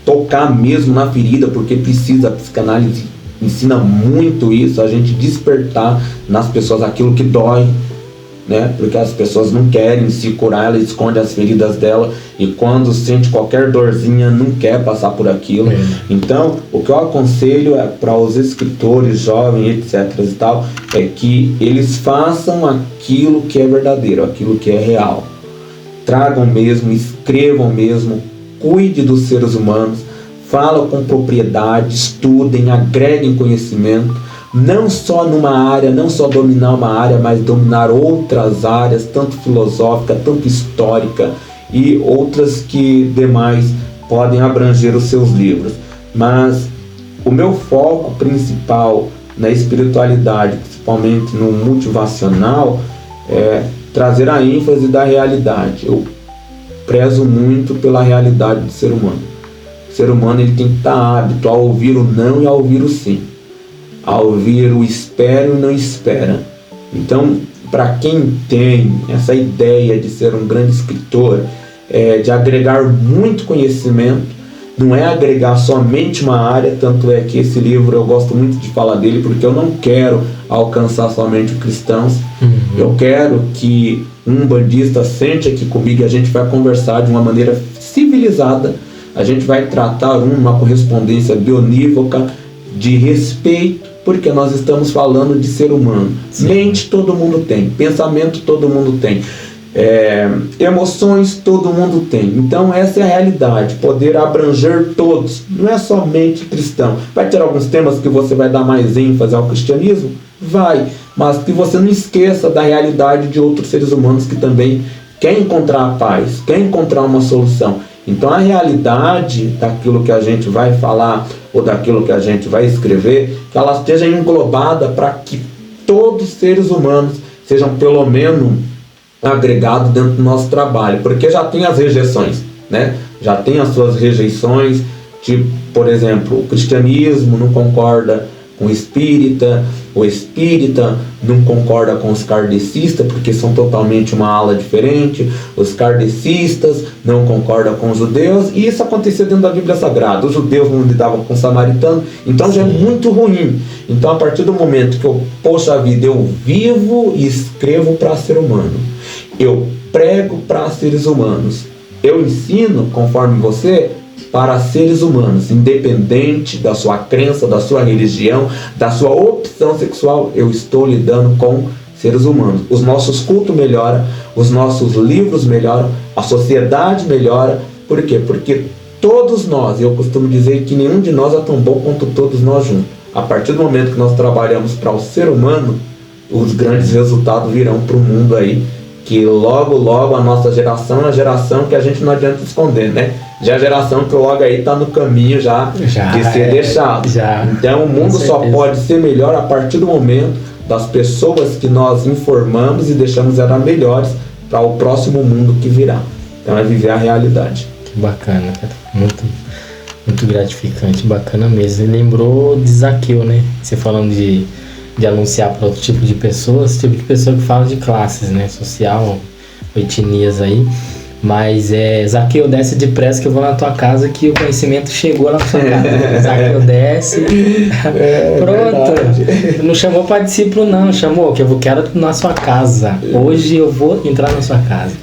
tocar mesmo na ferida, porque precisa. A psicanálise ensina muito isso, a gente despertar nas pessoas aquilo que dói, né? Porque as pessoas não querem se curar, ela esconde as feridas dela, e quando sente qualquer dorzinha não quer passar por aquilo. Então o que eu aconselho para os escritores jovens, etc e tal, é que eles façam aquilo que é verdadeiro, aquilo que é real. Tragam mesmo, escrevam mesmo, cuide dos seres humanos, fala com propriedade, estudem, agreguem conhecimento, não só numa área, não só dominar uma área, mas dominar outras áreas, tanto filosófica, tanto histórica e outras que demais podem abranger os seus livros. Mas o meu foco principal na espiritualidade, principalmente no motivacional, é trazer a ênfase da realidade. Eu prezo muito pela realidade do ser humano. O ser humano, ele tem que estar apto a ouvir o não e a ouvir o sim, a ouvir o espero e não espera. Então, para quem tem essa ideia de ser um grande escritor, de agregar muito conhecimento, não é agregar somente uma área, tanto é que esse livro eu gosto muito de falar dele, porque eu não quero alcançar somente os cristãos. Eu quero que um bandista sente aqui comigo e a gente vai conversar de uma maneira civilizada, a gente vai tratar uma correspondência bionívoca, de respeito, porque nós estamos falando de ser humano. Mente todo mundo tem, pensamento todo mundo tem, emoções todo mundo tem. Então essa é a realidade, poder abranger todos, não é somente cristão. Vai ter alguns temas que você vai dar mais ênfase ao cristianismo? Vai, mas que você não esqueça da realidade de outros seres humanos que também querem encontrar a paz, querem encontrar uma solução. Então a realidade daquilo que a gente vai falar ou daquilo que a gente vai escrever, que ela esteja englobada para que todos os seres humanos sejam pelo menos agregados dentro do nosso trabalho, porque já tem as rejeições, né? Já tem as suas rejeições, tipo, por exemplo, o cristianismo não concorda com o espírita não concorda com os kardecistas, porque são totalmente uma ala diferente, os kardecistas não concordam com os judeus, e isso acontecia dentro da Bíblia Sagrada. Os judeus não lidavam com os samaritanos, então já é muito ruim. Então a partir do momento que eu, poxa vida, eu vivo e escrevo para ser humano, eu prego para seres humanos, eu ensino, conforme você, para seres humanos, independente da sua crença, da sua religião, da sua opção sexual, eu estou lidando com seres humanos. Os nossos cultos melhoram, os nossos livros melhoram, a sociedade melhora. Por quê? Porque todos nós, eu costumo dizer que nenhum de nós é tão bom quanto todos nós juntos. A partir do momento que nós trabalhamos para o ser humano, os grandes resultados virão para o mundo aí, que logo, logo a nossa geração é uma geração que a gente não adianta esconder, né? Já a geração que logo aí está no caminho já de ser deixado. Então o mundo só pode ser melhor a partir do momento das pessoas que nós informamos e deixamos elas melhores para o próximo mundo que virá. Então é viver a realidade. Que bacana, cara. Muito, muito gratificante, bacana mesmo. Ele lembrou de Zaqueu, né? Você falando de anunciar para outro tipo de pessoas, tipo de pessoa que fala de classes, né? Social, etnias aí. Mas Zaqueu, desce depressa que eu vou na tua casa, que o conhecimento chegou na sua casa. Zaqueu desce. Pronto. Verdade. Não chamou para discípulo, não. Chamou que eu quero na sua casa. Hoje eu vou entrar na sua casa.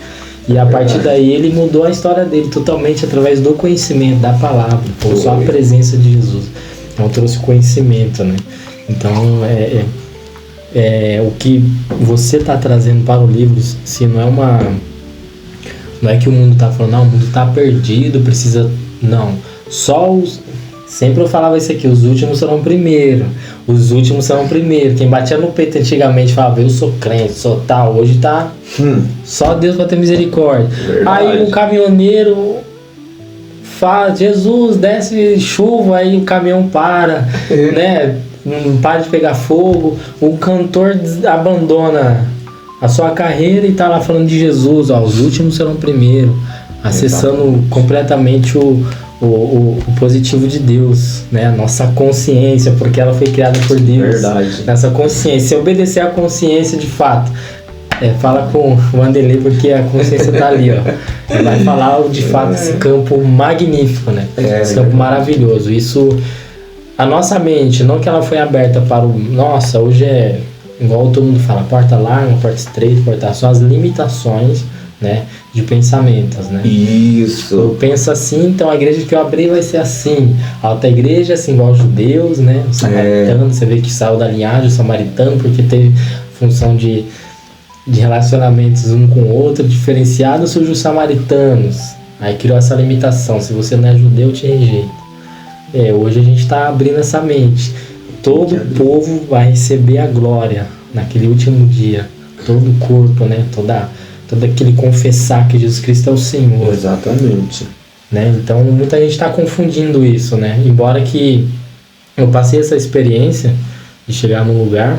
E a partir daí ele mudou a história dele totalmente através do conhecimento, da palavra, por só a presença de Jesus. Então trouxe conhecimento, né? Então o que você está trazendo para o livro, se não é não é que o mundo está falando, não, o mundo está perdido, precisa... Não, sempre eu falava isso aqui, os últimos serão primeiro. Os últimos serão primeiro. Quem batia no peito antigamente falava, eu sou crente, sou tal. Hoje tá só Deus para ter misericórdia. Verdade. Aí o caminhoneiro fala, Jesus, desce chuva, aí o caminhão para, né? Não para de pegar fogo. O cantor abandona a sua carreira e tá lá falando de Jesus, ó, os últimos serão primeiro, acessando completamente o positivo de Deus, né? A nossa consciência, porque ela foi criada por Deus. Verdade. Nessa consciência, se obedecer à consciência de fato, fala com o Wanderlei, porque a consciência tá ali, ó. Ele vai falar de fato esse campo magnífico, né? Esse campo maravilhoso. Isso, a nossa mente, não que ela foi aberta para o... Nossa, hoje igual todo mundo fala, porta larga, porta estreita, porta... São as limitações, né, de pensamentos, né? Isso. Eu penso assim, então a igreja que eu abri vai ser assim. A outra igreja, assim, igual os judeus, né? O samaritano, você vê que saiu da linhagem, o samaritano, porque teve função de relacionamentos um com o outro, diferenciado, surgiu os samaritanos. Aí criou essa limitação, se você não é judeu, te rejeita. Hoje a gente está abrindo essa mente. Todo o povo vai receber a glória naquele último dia. Todo o corpo, né? Todo aquele confessar que Jesus Cristo é o Senhor. Exatamente. Né? Então muita gente está confundindo isso, né? Embora que eu passei essa experiência de chegar num lugar,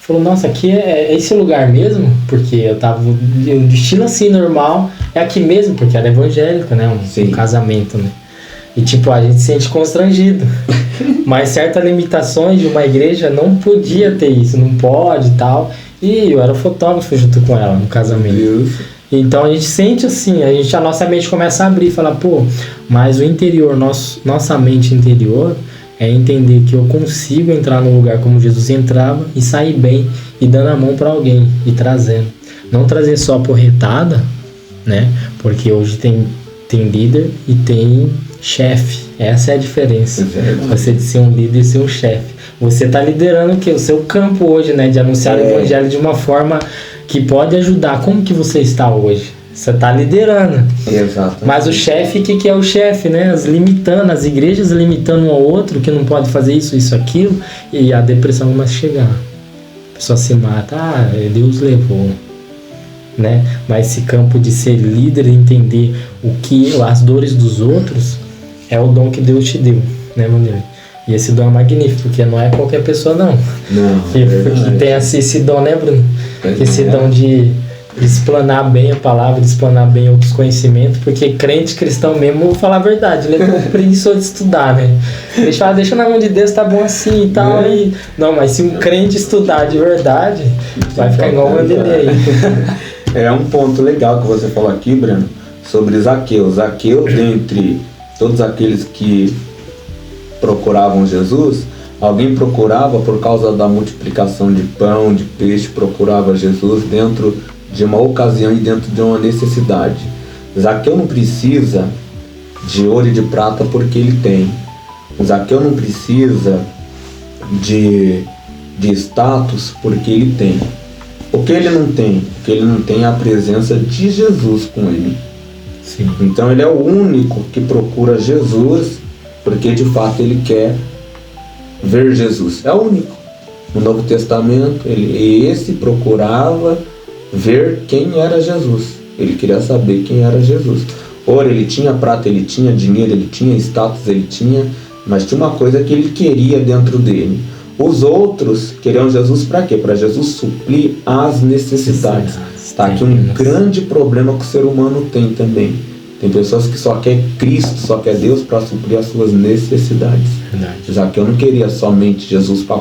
falou, nossa, aqui é esse lugar mesmo? Porque eu tava de estilo assim normal, é aqui mesmo, porque era evangélico, né? Um casamento, né? E tipo, a gente se sente constrangido. Mas certas limitações de uma igreja não podia ter isso, não pode e tal. E eu era fotógrafo junto com ela no casamento. Deus. Então a gente sente assim, a nossa mente começa a abrir e falar, pô, mas o interior, nossa mente interior é entender que eu consigo entrar num lugar como Jesus entrava e sair bem e dando a mão para alguém e trazendo. Não trazer só porretada, né? Porque hoje tem líder e tem chefe. Essa é a diferença. Você de ser um líder e ser um chefe. Você está liderando o seu campo hoje, né? De anunciar o evangelho de uma forma que pode ajudar. Como que você está hoje? Você está liderando. Exato. Mas o chefe, o que é o chefe, né? As igrejas limitando um ao outro, que não pode fazer isso, aquilo, e a depressão começa a chegar. A pessoa se mata. Deus levou. Né? Mas esse campo de ser líder e entender as dores dos outros é o dom que Deus te deu, né, Vanderlei? E esse dom é magnífico, porque não é qualquer pessoa, não. Que tem esse dom, né, Bruno? Esse dom de explanar bem a palavra, de explanar bem outros conhecimentos, porque crente cristão mesmo, vou falar a verdade, ele é preguiçoso de estudar, né? Ele fala, deixa na mão de Deus, tá bom assim e tal. E... Não, mas se um crente estudar de verdade, vai ficar igual o Vanderlei aí. É um ponto legal que você falou aqui, Breno, sobre Zaqueu. Zaqueu, dentre todos aqueles que procuravam Jesus, alguém procurava por causa da multiplicação de pão, de peixe, procurava Jesus dentro de uma ocasião e dentro de uma necessidade. Zaqueu não precisa de ouro e de prata porque ele tem. Zaqueu não precisa de status porque ele tem. O que ele não tem? O que ele não tem é a presença de Jesus com ele. Sim. Então ele é o único que procura Jesus porque de fato ele quer ver Jesus. É o único. No Novo Testamento, esse procurava ver quem era Jesus. Ele queria saber quem era Jesus. Ouro ele tinha, prata ele tinha, dinheiro ele tinha, status ele tinha, mas tinha uma coisa que ele queria dentro dele. Os outros queriam Jesus para quê? Para Jesus suprir as necessidades. Está aqui um grande problema que o ser humano tem também. Tem pessoas que só quer Cristo, só quer Deus para suprir as suas necessidades. Zaqueu não queria somente Jesus para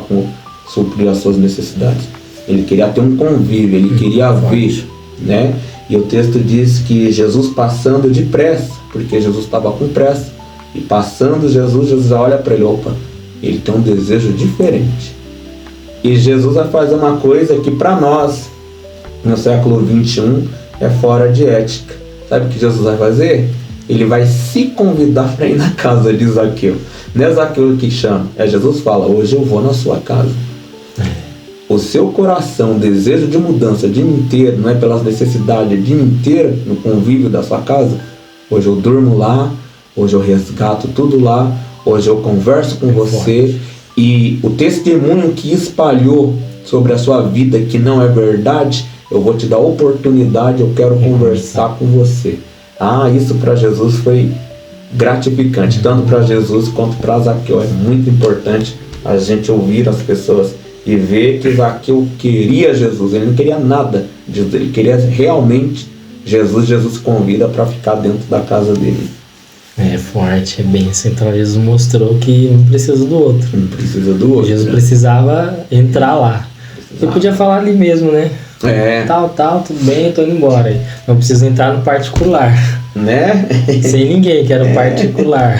suprir as suas necessidades. Ele queria ter um convívio, ele queria ver, né? E o texto diz que Jesus passando depressa, porque Jesus estava com pressa, e passando Jesus olha para ele, opa, ele tem um desejo diferente. E Jesus vai fazer uma coisa que para nós, no século 21, é fora de ética. Sabe o que Jesus vai fazer? Ele vai se convidar para ir na casa de Zaqueu. Não é Zaqueu que chama, é Jesus fala, hoje eu vou na sua casa. O seu coração, o desejo de mudança, de me ter, não é pelas necessidades, de me ter no convívio da sua casa. Hoje eu durmo lá, hoje eu resgato tudo lá, hoje eu converso com você. E o testemunho que espalhou sobre a sua vida que não é verdade, eu vou te dar oportunidade, eu quero conversar com você. Isso para Jesus foi gratificante, tanto para Jesus quanto para Zaqueu. É muito importante a gente ouvir as pessoas e ver que Zaqueu queria Jesus, ele não queria nada de Jesus, ele queria realmente Jesus. Jesus convida para ficar dentro da casa dele. É forte, é bem central. Jesus mostrou que um precisa do outro. Um precisa do outro. Jesus precisava entrar lá. Você podia falar ali mesmo, né? Tal, tudo bem, tô indo embora. Não precisa entrar no particular. Né? Sem ninguém, que era o particular.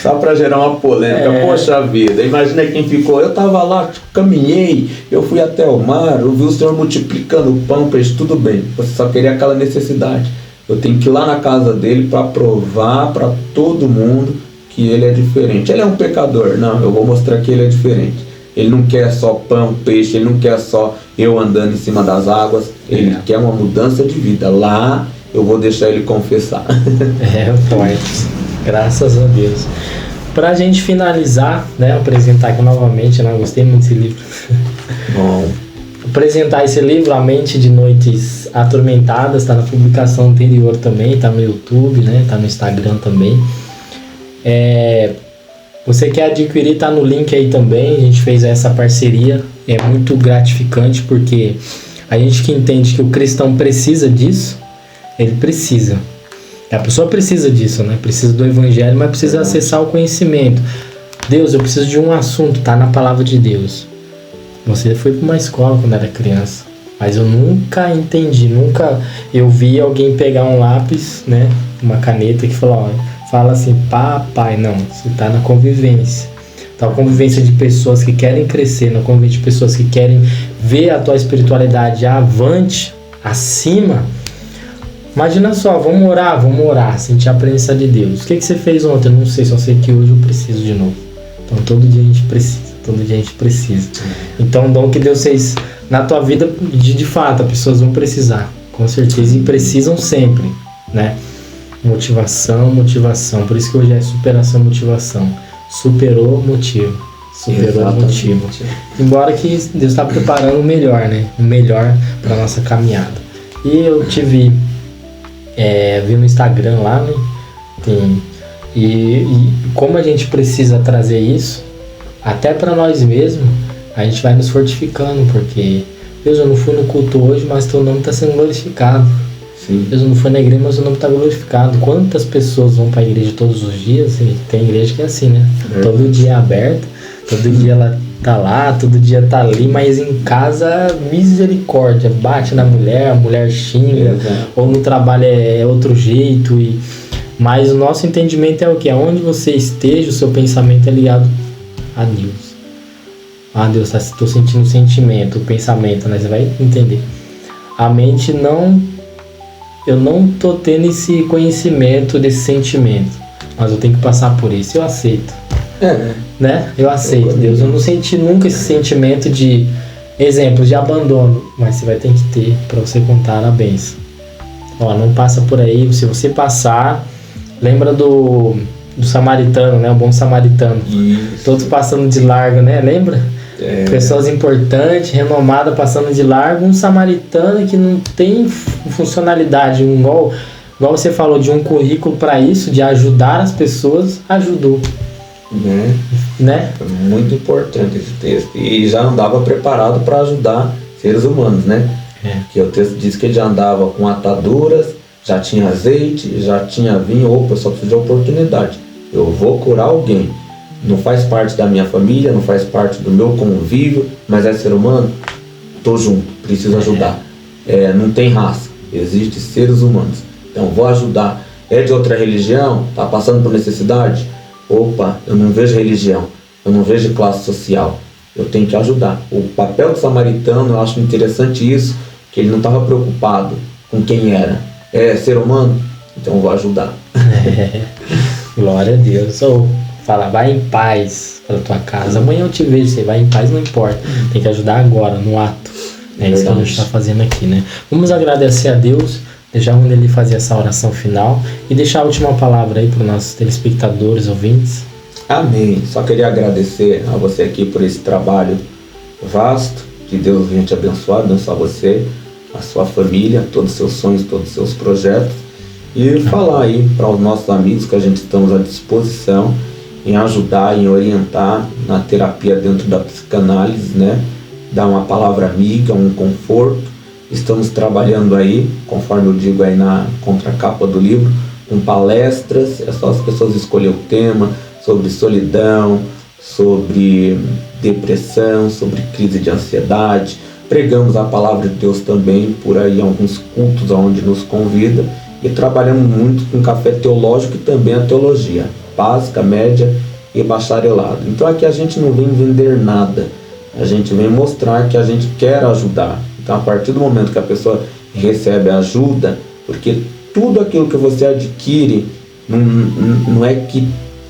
Só pra gerar uma polêmica. Poxa vida, imagina quem ficou. Eu tava lá, caminhei, eu fui até o mar, eu vi o Senhor multiplicando o pão, peixe, tudo bem. Você só queria aquela necessidade. Eu tenho que ir lá na casa dele para provar para todo mundo que ele é diferente. Ele é um pecador. Não, eu vou mostrar que ele é diferente. Ele não quer só pão, peixe, ele não quer só eu andando em cima das águas. Ele quer uma mudança de vida. Lá eu vou deixar ele confessar. Forte. Graças a Deus. Pra gente finalizar, né, apresentar aqui novamente, né, eu gostei muito desse livro. Bom. Apresentar esse livro, A Mente de Noites Atormentadas, está na publicação anterior também, está no YouTube, né, está no Instagram também. Você quer adquirir, está no link aí também, a gente fez essa parceria, é muito gratificante porque a gente que entende que o cristão precisa disso, ele precisa. A pessoa precisa disso, né? Precisa do evangelho, mas precisa acessar o conhecimento. Deus, eu preciso de um assunto, tá na palavra de Deus. Você foi para uma escola quando era criança, mas eu nunca entendi, eu vi alguém pegar um lápis, né, uma caneta que fala assim, papai, não, você tá na convivência. Tá, a convivência de pessoas que querem crescer, na convivência de pessoas que querem ver a tua espiritualidade avante, acima. Imagina só, vamos orar, sentir a presença de Deus. O que você fez ontem? Eu não sei, só sei que hoje eu preciso de novo. Então todo dia a gente precisa. Então o dom que Deus fez na tua vida, de fato, as pessoas vão precisar, com certeza, e precisam sempre, né? Motivação. Por isso que hoje é superação, motivação. Superou, motivo. Embora que Deus está preparando o melhor, né? O melhor para nossa caminhada. E eu tive vi no Instagram lá, né? E como a gente precisa trazer isso, até para nós mesmos, a gente vai nos fortificando, porque Deus, eu não fui no culto hoje, mas teu nome está sendo glorificado. Sim. Deus, eu não fui na igreja, mas o nome está glorificado. Quantas pessoas vão para a igreja todos os dias? E tem igreja que é assim, né? Todo dia é aberto, todo dia ela tá lá, todo dia tá ali, mas em casa, misericórdia, bate na mulher, a mulher xinga, ou no trabalho é outro jeito. Mas o nosso entendimento é o que? Aonde você esteja, o seu pensamento é ligado a Deus. Ah, Deus, estou sentindo um sentimento, o pensamento, né? Você vai entender. A mente não... Eu não tô tendo esse conhecimento desse sentimento, mas eu tenho que passar por isso. Eu aceito. Né? Eu aceito, Deus. Eu não senti nunca esse sentimento de... Exemplo, de abandono. Mas você vai ter que ter para você contar a bênção. Ó, não passa por aí. Se você passar... Lembra do samaritano, né? O bom samaritano. Isso. Todos passando de largo, né? Lembra? Pessoas importantes, renomadas, passando de largo. Um samaritano que não tem funcionalidade. Igual você falou, de um currículo para isso, de ajudar as pessoas, ajudou. Né? É muito importante esse texto. E já andava preparado para ajudar seres humanos, né? Que o texto diz que ele já andava com ataduras, já tinha azeite, já tinha vinho. Opa, eu só preciso de oportunidade. Eu vou curar alguém. Não faz parte da minha família, não faz parte do meu convívio, mas é ser humano, tô junto, preciso ajudar. Não tem raça, existem seres humanos. Então vou ajudar. É de outra religião, tá passando por necessidade? Opa, eu não vejo religião, eu não vejo classe social, eu tenho que ajudar. O papel do samaritano, eu acho interessante isso, que ele não estava preocupado com quem era. É ser humano? Então eu vou ajudar. Glória a Deus. Fala, vai em paz para tua casa. Amanhã eu te vejo, você vai em paz, não importa. Tem que ajudar agora, no ato. É isso que a gente está fazendo aqui, né? Vamos agradecer a Deus, deixar ele fazer essa oração final e deixar a última palavra aí para os nossos telespectadores, ouvintes. Amém. Só queria agradecer a você aqui por esse trabalho vasto. Que Deus venha te abençoar você, a sua família, todos os seus sonhos, todos os seus projetos. E falar aí para os nossos amigos que a gente estamos à disposição em ajudar, em orientar na terapia dentro da psicanálise, né? Dar uma palavra amiga, um conforto. Estamos trabalhando aí, conforme eu digo aí na contracapa do livro, com palestras. É só as pessoas escolher o tema sobre solidão, sobre depressão, sobre crise de ansiedade. Pregamos a palavra de Deus também por aí, alguns cultos onde nos convida. E trabalhamos muito com café teológico e também a teologia básica, média e bacharelado. Então aqui a gente não vem vender nada, a gente vem mostrar que a gente quer ajudar. Então a partir do momento que a pessoa recebe ajuda, porque tudo aquilo que você adquire não é que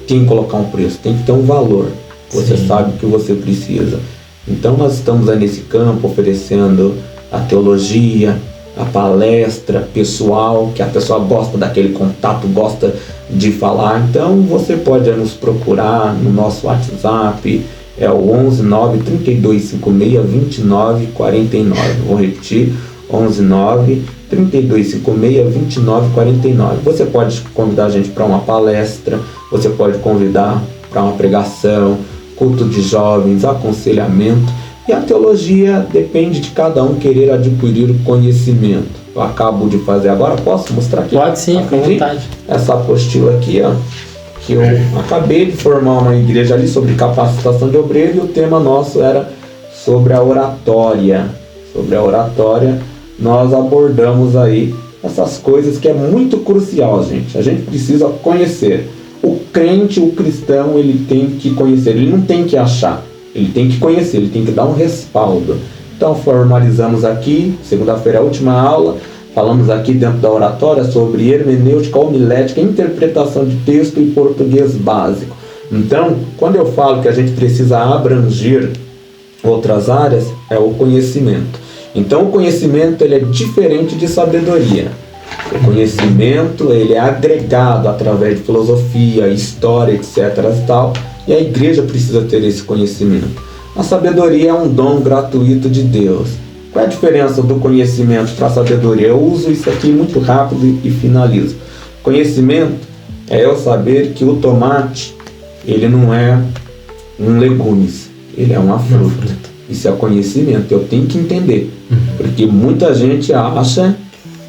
tem que colocar um preço, tem que ter um valor. Você sabe o que você precisa. Então nós estamos aí nesse campo oferecendo a teologia, a palestra pessoal, que a pessoa gosta daquele contato, gosta de falar. Então você pode nos procurar no nosso WhatsApp, é o 119 3256 2949. Vou repetir, 119 3256 2949. Você pode convidar a gente para uma palestra, você pode convidar para uma pregação, culto de jovens, aconselhamento. E a teologia depende de cada um querer adquirir o conhecimento. Eu acabo de fazer agora, posso mostrar aqui? Pode sim, com vontade. Essa apostila aqui, ó, que eu acabei de formar uma igreja ali sobre capacitação de obreiro, e o tema nosso era sobre a oratória. Sobre a oratória, nós abordamos aí essas coisas que é muito crucial, gente. A gente precisa conhecer. O crente, o cristão, ele tem que conhecer, ele não tem que achar. Ele tem que conhecer, ele tem que dar um respaldo. Então formalizamos aqui, segunda-feira é a última aula, falamos aqui dentro da oratória sobre hermenêutica, homilética, interpretação de texto em português básico. Então, quando eu falo que a gente precisa abranger outras áreas, é o conhecimento. Então o conhecimento ele é diferente de sabedoria. O conhecimento ele é agregado através de filosofia, história, etc. e tal. E a igreja precisa ter esse conhecimento. A sabedoria é um dom gratuito de Deus. Qual é a diferença do conhecimento para a sabedoria? Eu uso isso aqui muito rápido e finalizo. Conhecimento é eu saber que o tomate, ele não é um legumes, ele é uma fruta. Isso é conhecimento, eu tenho que entender. Porque muita gente acha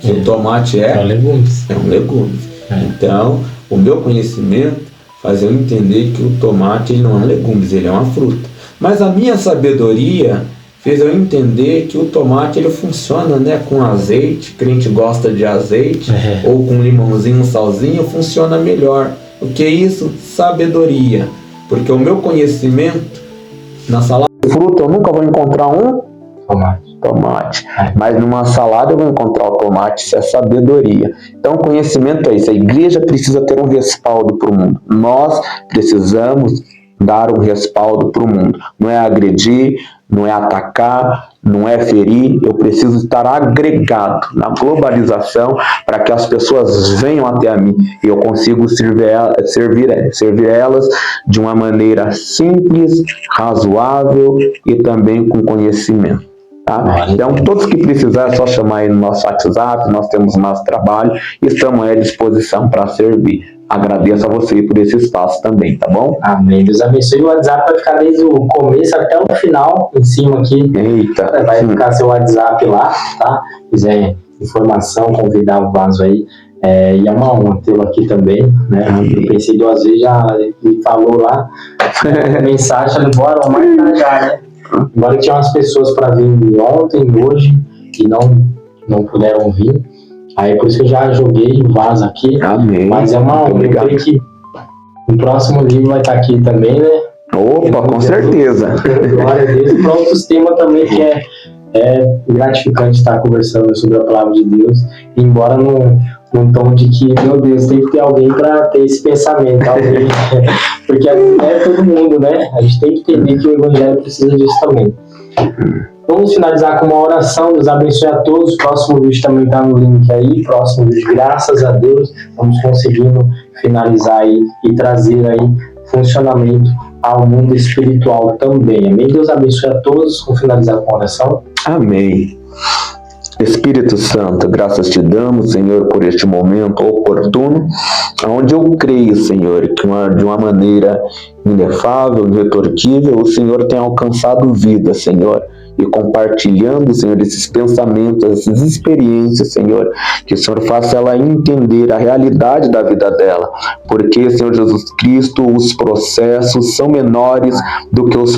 que o tomate é um legume. Então, o meu conhecimento faz eu entender que o tomate ele não é um legumes, ele é uma fruta. Mas a minha sabedoria fez eu entender que o tomate ele funciona, né, com azeite, crente gosta de azeite, ou com limãozinho, salzinho, funciona melhor. O que é isso? Sabedoria. Porque o meu conhecimento, na salada de fruta eu nunca vou encontrar um tomate. Mas numa salada eu vou encontrar o tomate, isso é sabedoria. Então conhecimento é isso, a igreja precisa ter um respaldo para o mundo. Nós precisamos dar um respaldo para o mundo. Não é agredir, não é atacar, não é ferir. Eu preciso estar agregado na globalização para que as pessoas venham até a mim e eu consigo servir elas de uma maneira simples, razoável e também com conhecimento. Tá? Então, todos que precisarem é só chamar aí no nosso WhatsApp, nós temos nosso trabalho e estamos à disposição para servir. Agradeço a você por esse espaço também, tá bom? Amém. Deus abençoe. O WhatsApp vai ficar desde o começo até o final, em cima aqui. Eita. Vai ficar seu WhatsApp lá, tá? Se quiser informação, convidar o Vaso aí. E é uma honra tê-lo aqui também, né? Eu pensei 2 vezes, já ele falou lá, mensagem, falei, bora, vamos marcar já, né? Embora tinha umas pessoas para vir ontem, hoje, que não puderam vir. Aí por isso que eu já joguei o Vaso aqui. Amém. Mas é uma honra. Eu creio que o próximo livro vai estar aqui também, né? Opa, com certeza. Glória a Deus. E para outros temas também que é gratificante estar conversando sobre a palavra de Deus. Embora num tom de que, meu Deus, tem que ter alguém para ter esse pensamento. Alguém, porque não é todo mundo, né? A gente tem que entender que o Evangelho precisa disso também. Vamos finalizar com uma oração. Deus abençoe a todos. O próximo vídeo também está no link aí. Próximo vídeo, graças a Deus, vamos conseguindo finalizar aí e trazer aí funcionamento ao mundo espiritual também. Amém? Deus abençoe a todos. Vamos finalizar com a oração. Amém. Espírito Santo, graças te damos, Senhor, por este momento oportuno, onde eu creio, Senhor, que de uma maneira inefável, irretorquível, o Senhor tem alcançado vida, Senhor, e compartilhando, Senhor, esses pensamentos, essas experiências, Senhor, que o Senhor faça ela entender a realidade da vida dela, porque, Senhor Jesus Cristo, os processos são menores do que os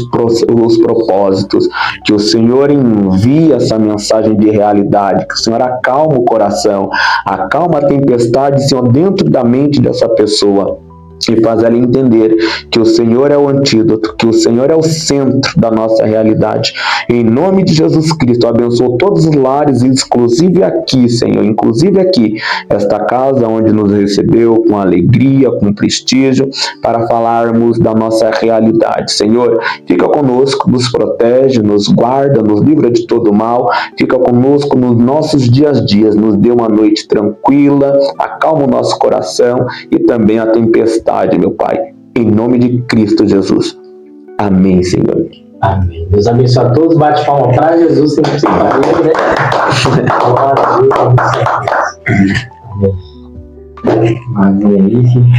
propósitos, que o Senhor envie essa mensagem de realidade, que o Senhor acalma o coração, acalma a tempestade, Senhor, dentro da mente dessa pessoa, e faz ela entender que o Senhor é o antídoto, que o Senhor é o centro da nossa realidade. Em nome de Jesus Cristo, abençoa todos os lares, inclusive aqui, Senhor, inclusive aqui, esta casa onde nos recebeu com alegria, com prestígio, para falarmos da nossa realidade. Senhor, fica conosco, nos protege, nos guarda, nos livra de todo mal, fica conosco nos nossos dias a dias, nos dê uma noite tranquila, acalma o nosso coração e também a tempestade, meu Pai, em nome de Cristo Jesus. Amém, Senhor. Amém. Deus abençoe a todos. Bate palma para Jesus, sempre que você fazer, né? Glória a Deus. Amém. Amém.